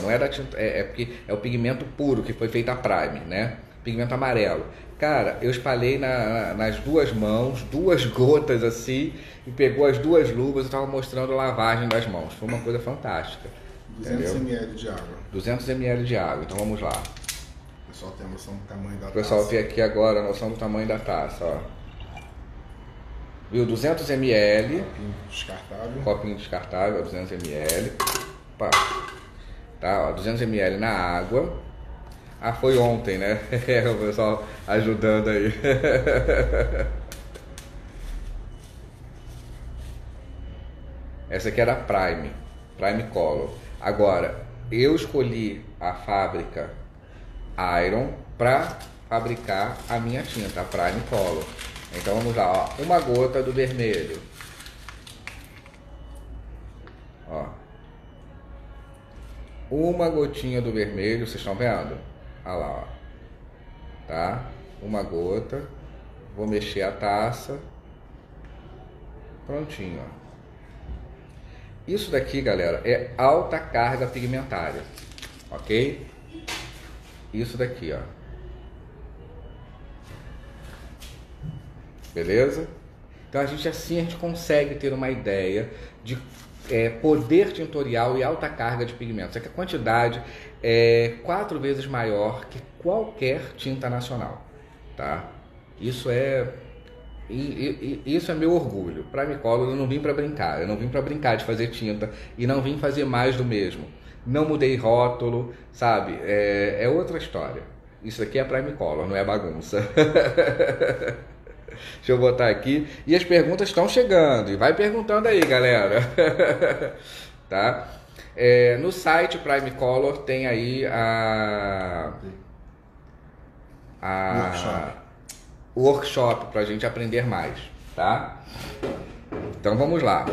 não é da tinta, porque é o pigmento puro que foi feito a Prime, né? Pigmento amarelo. Cara, eu espalhei nas 2 mãos, 2 gotas assim, e pegou as 2 luvas, eu tava mostrando a lavagem das mãos. Foi uma coisa fantástica. 200 ml de água. 200 ml de água, então vamos lá. O pessoal tem a noção do tamanho da taça. O pessoal tem aqui agora a noção do tamanho da taça, ó. Viu? 200 ml. Copinho descartável, 200 ml. Opa. Tá, ó, 200 ml na água. Ah, foi ontem, né? O pessoal ajudando aí. Essa aqui era a Prime Color. Agora, eu escolhi a fábrica Iron para fabricar a minha tinta, a Prime Color. Então vamos lá, ó, uma gota do vermelho, ó, uma gotinha do vermelho, vocês estão vendo? Olha lá, ó, tá? Uma gota, vou mexer a taça, prontinho, ó. Isso daqui, galera, é alta carga pigmentária, ok? Isso daqui, ó. Beleza? Então assim a gente consegue ter uma ideia de poder tintorial e alta carga de pigmentos. É que a quantidade é 4 vezes maior que qualquer tinta nacional, tá? Isso é meu orgulho. Prime Color, eu não vim para brincar. Eu não vim para brincar de fazer tinta e não vim fazer mais do mesmo. não mudei rótulo, sabe? É outra história. Isso aqui é Prime Color, não é bagunça. Deixa eu botar aqui. E as perguntas estão chegando. E vai perguntando aí, galera. Tá? No site Prime Color tem aí o workshop para a gente aprender mais, tá? Então vamos lá.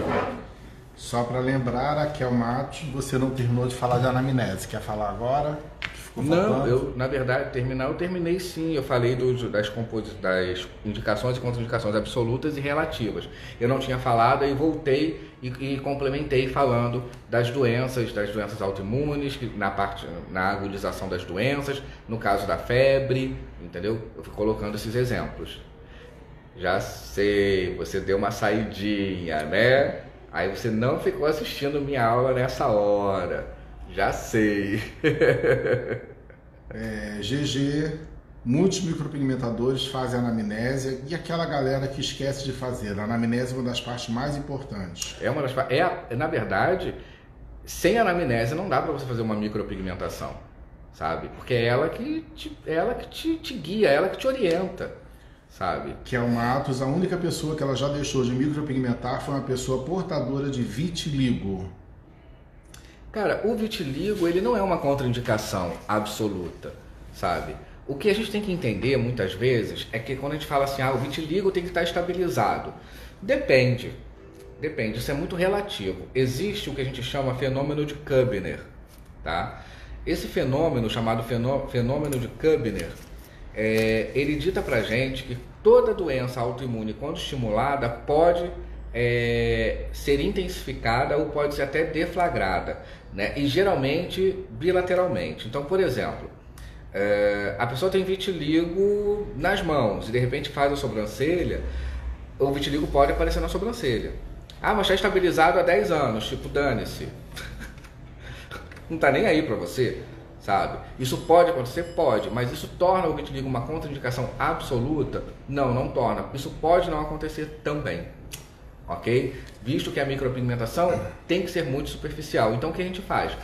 Só para lembrar, Raquel Matos, você não terminou de falar de anamnese. Quer falar agora? Não, na verdade, eu terminei sim. Eu falei das indicações e contraindicações absolutas e relativas. Eu não tinha falado e voltei e complementei falando das doenças autoimunes, na agudização das doenças, no caso da febre, entendeu? Eu fui colocando esses exemplos. Já sei, você deu uma saidinha, né? Aí você não ficou assistindo minha aula nessa hora. Já sei. GG, muitos micropigmentadores fazem anamnésia e aquela galera que esquece de fazer. A anamnese é uma das partes mais importantes. Na verdade, sem anamnese não dá para você fazer uma micropigmentação, sabe? Porque é ela que te guia, ela que te orienta, sabe? Kel Matos, a única pessoa que ela já deixou de micropigmentar foi uma pessoa portadora de vitiligo. Cara, o vitiligo, ele não é uma contraindicação absoluta, sabe? O que a gente tem que entender, muitas vezes, é que quando a gente fala assim, o vitiligo tem que estar estabilizado. Depende, isso é muito relativo. Existe o que a gente chama fenômeno de Koebner, tá? Esse fenômeno, chamado fenômeno de Koebner, ele dita pra gente que toda doença autoimune, quando estimulada, pode ser intensificada ou pode ser até deflagrada, né? E geralmente bilateralmente. Então, por exemplo, a pessoa tem vitiligo nas mãos e de repente faz a sobrancelha, o vitiligo pode aparecer na sobrancelha. Mas está estabilizado há 10 anos, tipo, dane-se. Não tá nem aí pra você, sabe? Isso pode acontecer? Pode, mas isso torna o vitiligo uma contraindicação absoluta? Não, não torna. Isso pode não acontecer também. Ok? Visto que a micropigmentação tem que ser muito superficial. Então o que a gente faz?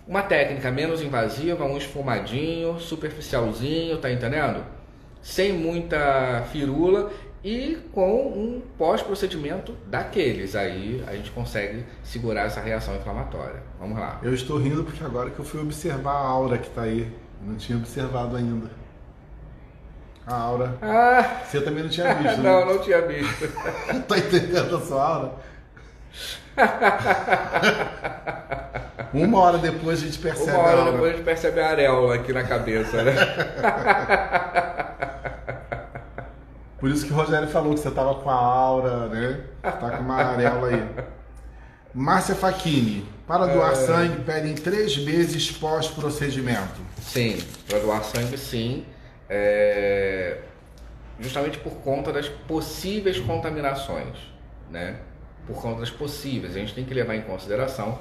Uma técnica menos invasiva, um esfumadinho, superficialzinho, tá entendendo? Sem muita firula e com um pós-procedimento daqueles. Aí a gente consegue segurar essa reação inflamatória. Vamos lá. Eu estou rindo porque agora que eu fui observar a aura que tá aí. Eu não tinha observado ainda. A aura. Você também não tinha visto, né? Não tinha visto. Tá entendendo a sua aura? Uma hora depois a gente percebe a aura. Depois a gente percebe a areola aqui na cabeça, né? Por isso que o Rogério falou que você tava com a aura, né? Tá com uma areola aí. Márcia Facchini, para doar sangue pedem 3 meses pós-procedimento. Sim, para doar sangue sim. Justamente por conta das possíveis contaminações, né? Por conta das possíveis, a gente tem que levar em consideração,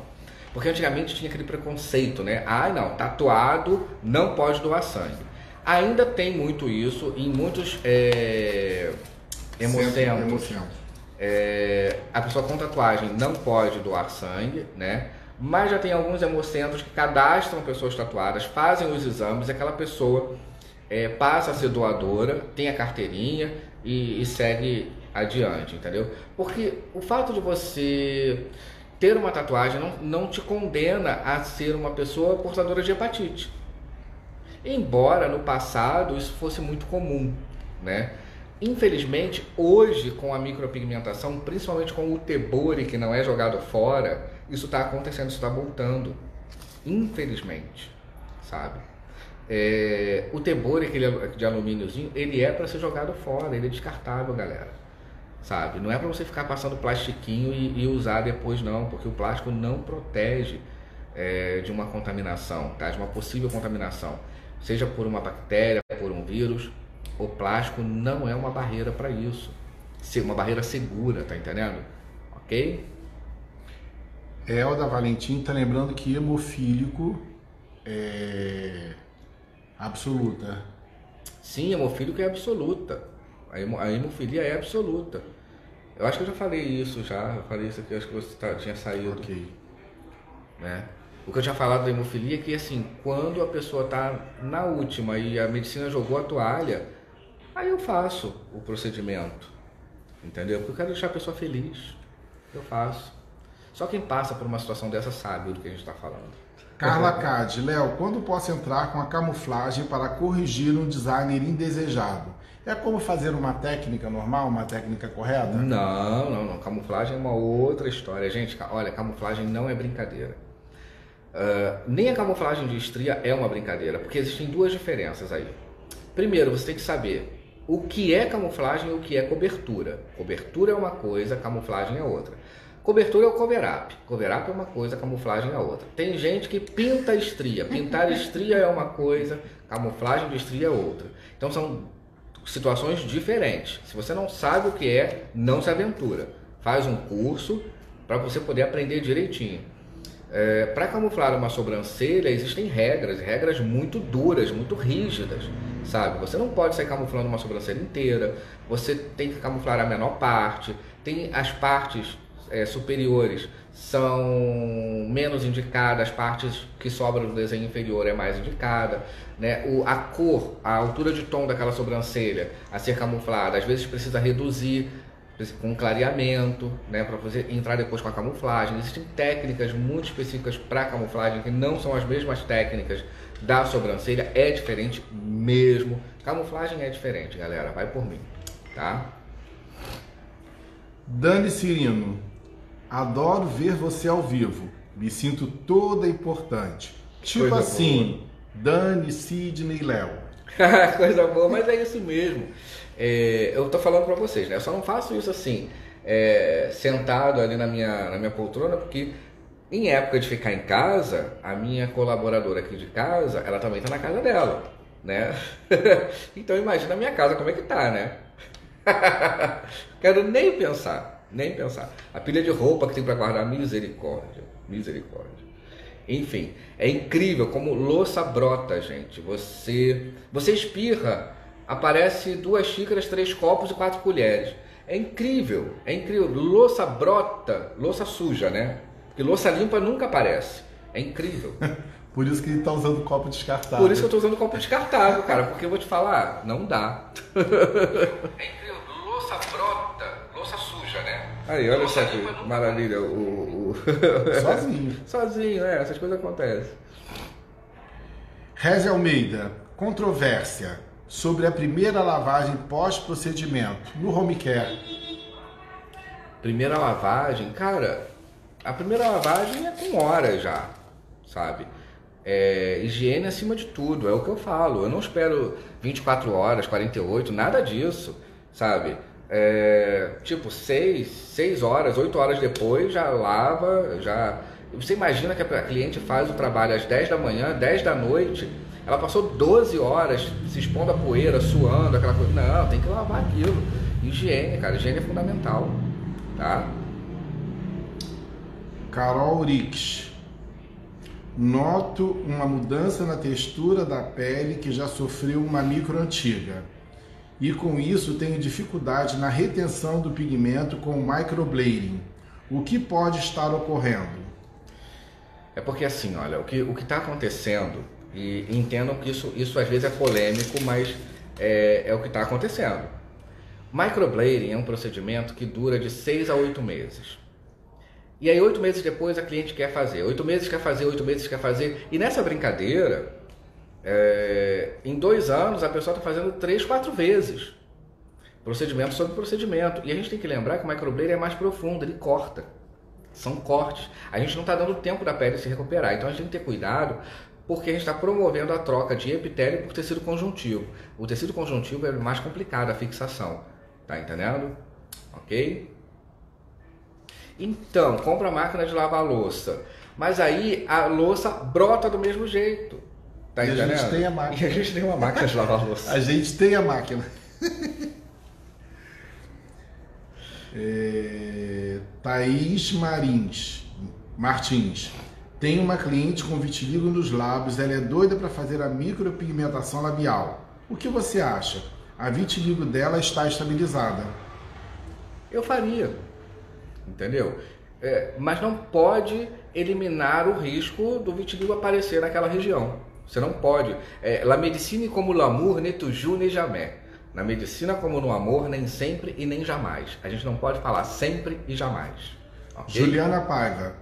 porque antigamente tinha aquele preconceito, né? Não, tatuado não pode doar sangue. Ainda tem muito isso em muitos hemocentros. A pessoa com tatuagem não pode doar sangue, né? Mas já tem alguns hemocentros que cadastram pessoas tatuadas, fazem os exames, e aquela pessoa passa a ser doadora, tem a carteirinha e segue adiante, entendeu? Porque o fato de você ter uma tatuagem não te condena a ser uma pessoa portadora de hepatite. Embora no passado isso fosse muito comum, né? Infelizmente, hoje com a micropigmentação, principalmente com o tebore que não é jogado fora, isso está acontecendo, isso está voltando. Infelizmente, sabe? O tebore, aquele de alumíniozinho, ele é para ser jogado fora, ele é descartável, galera, sabe? Não é para você ficar passando plastiquinho e usar depois não, porque o plástico não protege de uma contaminação, tá? De uma possível contaminação, seja por uma bactéria, por um vírus. O plástico não é uma barreira para isso, uma barreira segura, tá entendendo? Ok? Elda Valentim tá lembrando que hemofílico é absoluta. Sim, hemofílico é absoluta. A hemofilia é absoluta. Eu acho que eu já falei isso já. Eu falei isso aqui, acho que você tinha saído. Ok. Né? O que eu tinha falado da hemofilia é que, assim, quando a pessoa está na última e a medicina jogou a toalha, aí eu faço o procedimento, entendeu? Porque eu quero deixar a pessoa feliz, eu faço. Só quem passa por uma situação dessa sabe do que a gente está falando. Carla Cade, Léo, quando posso entrar com a camuflagem para corrigir um designer indesejado? É como fazer uma técnica normal, uma técnica correta? Não. Camuflagem é uma outra história. Gente, olha, camuflagem não é brincadeira. Nem a camuflagem de estria é uma brincadeira, porque existem duas diferenças aí. Primeiro, você tem que saber o que é camuflagem e o que é cobertura. Cobertura é uma coisa, camuflagem é outra. Cobertura é o cover-up. Cover-up é uma coisa, camuflagem é outra. Tem gente que pinta estria. Pintar estria é uma coisa, camuflagem de estria é outra. Então são situações diferentes. Se você não sabe o que é, não se aventura. Faz um curso para você poder aprender direitinho. Para camuflar uma sobrancelha existem regras muito duras, muito rígidas, sabe? Você não pode sair camuflando uma sobrancelha inteira, você tem que camuflar a menor parte, tem as partes superiores são menos indicadas, as partes que sobram do desenho inferior é mais indicada, né? A cor, a altura de tom daquela sobrancelha a ser camuflada, às vezes precisa reduzir com clareamento, né, para você entrar depois com a camuflagem. Existem técnicas muito específicas para camuflagem que não são as mesmas técnicas da sobrancelha, é diferente mesmo. Camuflagem é diferente, galera, vai por mim, tá? Dani Cirino, adoro ver você ao vivo, me sinto toda importante. Tipo Coisa assim, Dani, Sidney e Léo. Coisa boa, mas é isso mesmo. Eu tô falando pra vocês, né? Eu só não faço isso assim, sentado ali na minha poltrona, porque em época de ficar em casa, a minha colaboradora aqui de casa, ela também tá na casa dela, né? Então imagina a minha casa como é que tá, né? Quero nem pensar. A pilha de roupa que tem pra guardar, misericórdia. Enfim, é incrível como louça brota, gente. Você espirra, aparece 2 xícaras, 3 copos e 4 colheres. É incrível. Louça brota, louça suja, né? Porque louça limpa nunca aparece. É incrível. Por isso que ele tá usando copo descartável. Por isso que eu tô usando copo descartável, cara. Porque eu vou te falar, não dá. É incrível. Louça brota, louça suja, né? Aí, olha só que maravilha. Sozinho, essas coisas acontecem. Rezi Almeida, controvérsia sobre a primeira lavagem pós-procedimento no home care. Primeira lavagem, cara, a primeira lavagem é com horas já, sabe? Higiene acima de tudo, é o que eu falo. Eu não espero 24 horas, 48, nada disso, sabe? Tipo 6 horas, 8 horas depois já lava, já... Você imagina que a cliente faz o trabalho às 10 da manhã, 10 da noite, ela passou 12 horas se expondo a poeira, suando, aquela coisa. Não, tem que lavar aquilo. Higiene, cara, higiene é fundamental, tá? Carol Rix, noto uma mudança na textura da pele que já sofreu uma micro antiga. E com isso tenho dificuldade na retenção do pigmento com microblading. O que pode estar ocorrendo? É porque assim, olha, o que está acontecendo, e entendam que isso às vezes é polêmico, mas é o que está acontecendo. Microblading é um procedimento que dura de 6 a 8 meses. E aí 8 meses depois a cliente quer fazer, 8 meses quer fazer, 8 meses quer fazer. E nessa brincadeira, em 2 anos a pessoa está fazendo 3, 4 vezes. Procedimento sobre procedimento. E a gente tem que lembrar que o microblading é mais profundo, ele corta. São cortes. A gente não está dando tempo da pele se recuperar. Então a gente tem que ter cuidado, porque a gente está promovendo a troca de epitélio por tecido conjuntivo. O tecido conjuntivo é mais complicado a fixação. Tá entendendo? Ok? Então, compra a máquina de lavar louça. Mas aí a louça brota do mesmo jeito. Tá entendendo? A gente tem a máquina. E a gente tem uma máquina de lavar louça. A gente tem a máquina. Thaís Martins. Tem uma cliente com vitiligo nos lábios, ela é doida para fazer a micropigmentação labial. O que você acha? A vitiligo dela está estabilizada. Eu faria, entendeu? mas não pode eliminar o risco do vitiligo aparecer naquela região. Você não pode. La medicine como l'amour ne toujours ne jamais. Na medicina como no amor, nem sempre e nem jamais. A gente não pode falar sempre e jamais. Okay? Juliana Paiva,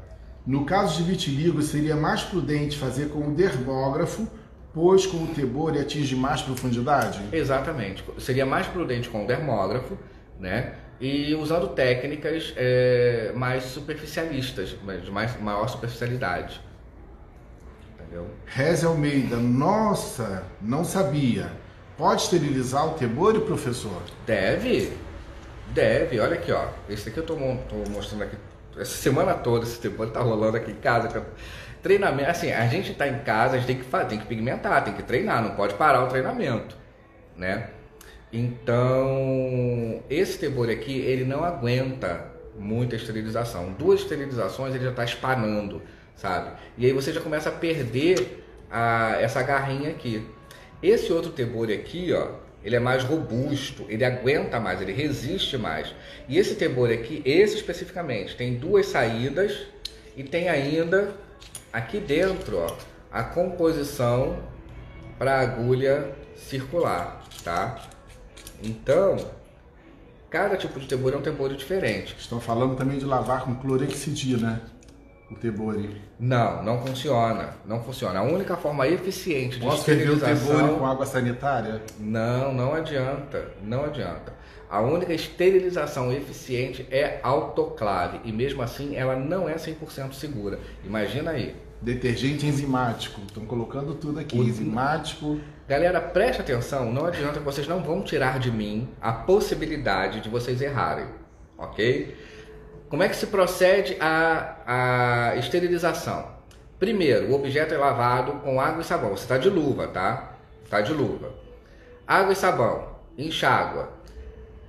no caso de vitiligo, seria mais prudente fazer com o dermógrafo, pois com o tebore atinge mais profundidade? Exatamente. Seria mais prudente com o dermógrafo, né? E usando técnicas mais superficialistas, de maior superficialidade. Entendeu? Reze Almeida, nossa, não sabia. Pode esterilizar o tebore, professor? Deve. Olha aqui, ó. Esse aqui eu tô mostrando aqui. Essa semana toda esse tebore tá rolando aqui em casa. Treinamento, assim, a gente tá em casa, a gente tem que pigmentar, tem que treinar, não pode parar o treinamento, né? Então, esse tebore aqui, ele não aguenta muita esterilização. 2 esterilizações ele já está espanando, sabe? E aí você já começa a perder essa garrinha aqui. Esse outro tebore aqui, ó, ele é mais robusto, ele aguenta mais, ele resiste mais. E esse tebore aqui, esse especificamente, tem 2 saídas e tem ainda aqui dentro, ó, a composição para agulha circular, tá? Então, cada tipo de tebore é um tebore diferente. Estão falando também de lavar com clorexidina, o tebore. Não funciona. Não funciona. A única forma eficiente de Posso ferver o esterilização... tebore com água sanitária? Não adianta. Não adianta. A única esterilização eficiente é autoclave. E mesmo assim, ela não é 100% segura. Imagina aí. Detergente enzimático. Estão colocando tudo aqui. Enzimático. Galera, preste atenção. Não adianta que vocês não vão tirar de mim a possibilidade de vocês errarem. Ok? Como é que se procede a esterilização? Primeiro, o objeto é lavado com água e sabão. Você está de luva, tá? Está de luva. Água e sabão. Enxágua.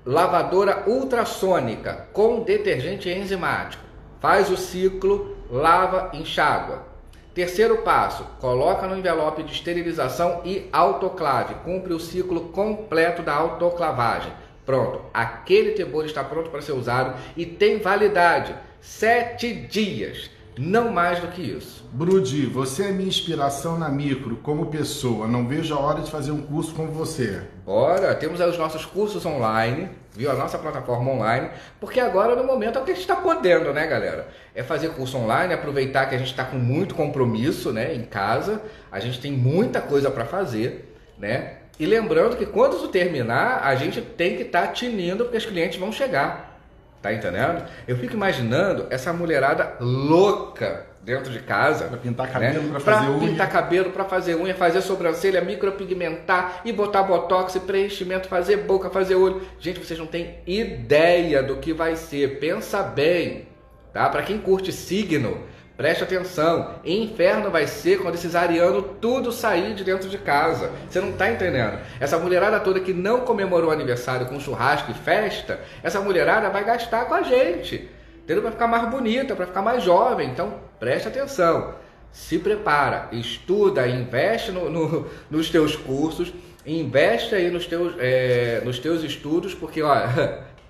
Lavadora ultrassônica com detergente enzimático. Faz o ciclo, lava, enxágua. Terceiro passo, coloca no envelope de esterilização e autoclave. Cumpre o ciclo completo da autoclavagem. Pronto, aquele tebore está pronto para ser usado e tem validade 7 dias, não mais do que isso. Brudi, você é minha inspiração na micro como pessoa. Não vejo a hora de fazer um curso com você. Bora, temos aí os nossos cursos online, viu? A nossa plataforma online, porque agora no momento é o que a gente está podendo, né, galera? É fazer curso online, aproveitar que a gente está com muito compromisso, né, em casa. A gente tem muita coisa para fazer, né? E lembrando que quando isso terminar, a gente tem que estar tinindo porque os clientes vão chegar. Tá entendendo? Eu fico imaginando essa mulherada louca dentro de casa. Pra pintar cabelo, né? pra fazer unha. Pra pintar cabelo, pra fazer unha, fazer sobrancelha, micropigmentar e botar botox, preenchimento, fazer boca, fazer olho. Gente, vocês não têm ideia do que vai ser. Pensa bem, tá? Pra quem curte signo, preste atenção. Inferno vai ser quando esses arianos tudo sair de dentro de casa. Você não tá entendendo? Essa mulherada toda que não comemorou o aniversário com churrasco e festa, essa mulherada vai gastar com a gente. Entendeu? Para ficar mais bonita, para ficar mais jovem. Então, preste atenção. Se prepara, estuda, investe nos teus cursos, investe aí nos teus estudos, porque, ó,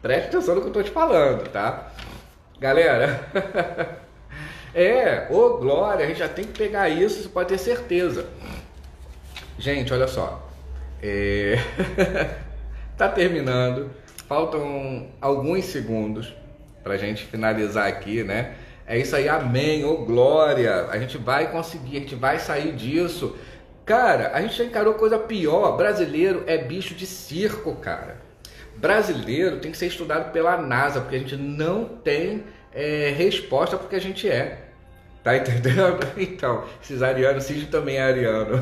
preste atenção no que eu tô te falando, tá? Galera, ô glória, a gente já tem que pegar isso, você pode ter certeza. Gente, olha só. Tá terminando, faltam alguns segundos pra gente finalizar aqui, né? É isso aí, amém, ô glória. A gente vai conseguir, a gente vai sair disso. Cara, a gente já encarou coisa pior. Brasileiro é bicho de circo, cara. Brasileiro tem que ser estudado pela NASA, porque a gente não tem resposta porque a gente é. Tá entendendo? Então, esses arianos, Cid também é ariano.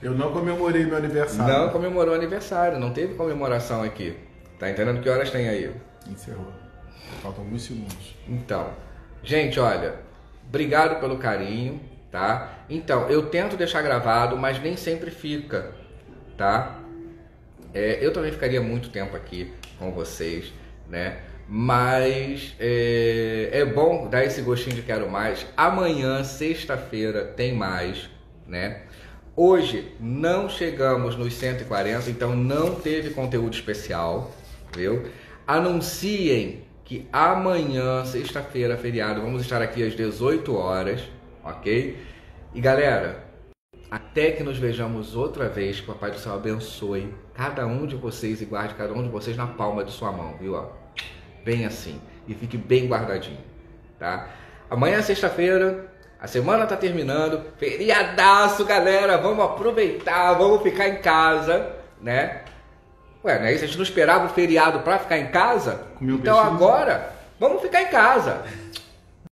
Eu não comemorei meu aniversário. Não comemorou aniversário, não teve comemoração aqui. Tá entendendo? Que horas tem aí? Encerrou. Faltam alguns segundos. Então, gente, olha, obrigado pelo carinho, tá? Então, eu tento deixar gravado, mas nem sempre fica, tá? Eu também ficaria muito tempo aqui com vocês, né? Mas é bom dar esse gostinho de quero mais. Amanhã, sexta-feira, tem mais, né? Hoje não chegamos nos 140, então não teve conteúdo especial, viu? Anunciem que amanhã, sexta-feira, feriado, vamos estar aqui às 18 horas, ok? E galera, até que nos vejamos outra vez, que o Papai do Céu abençoe cada um de vocês e guarde cada um de vocês na palma de sua mão, viu? Ó, bem assim, e fique bem guardadinho, tá? Amanhã é sexta-feira, a semana tá terminando, feriadaço, galera, vamos aproveitar, vamos ficar em casa, né? Ué, não é isso? A gente não esperava o feriado pra ficar em casa? Então agora, vamos ficar em casa.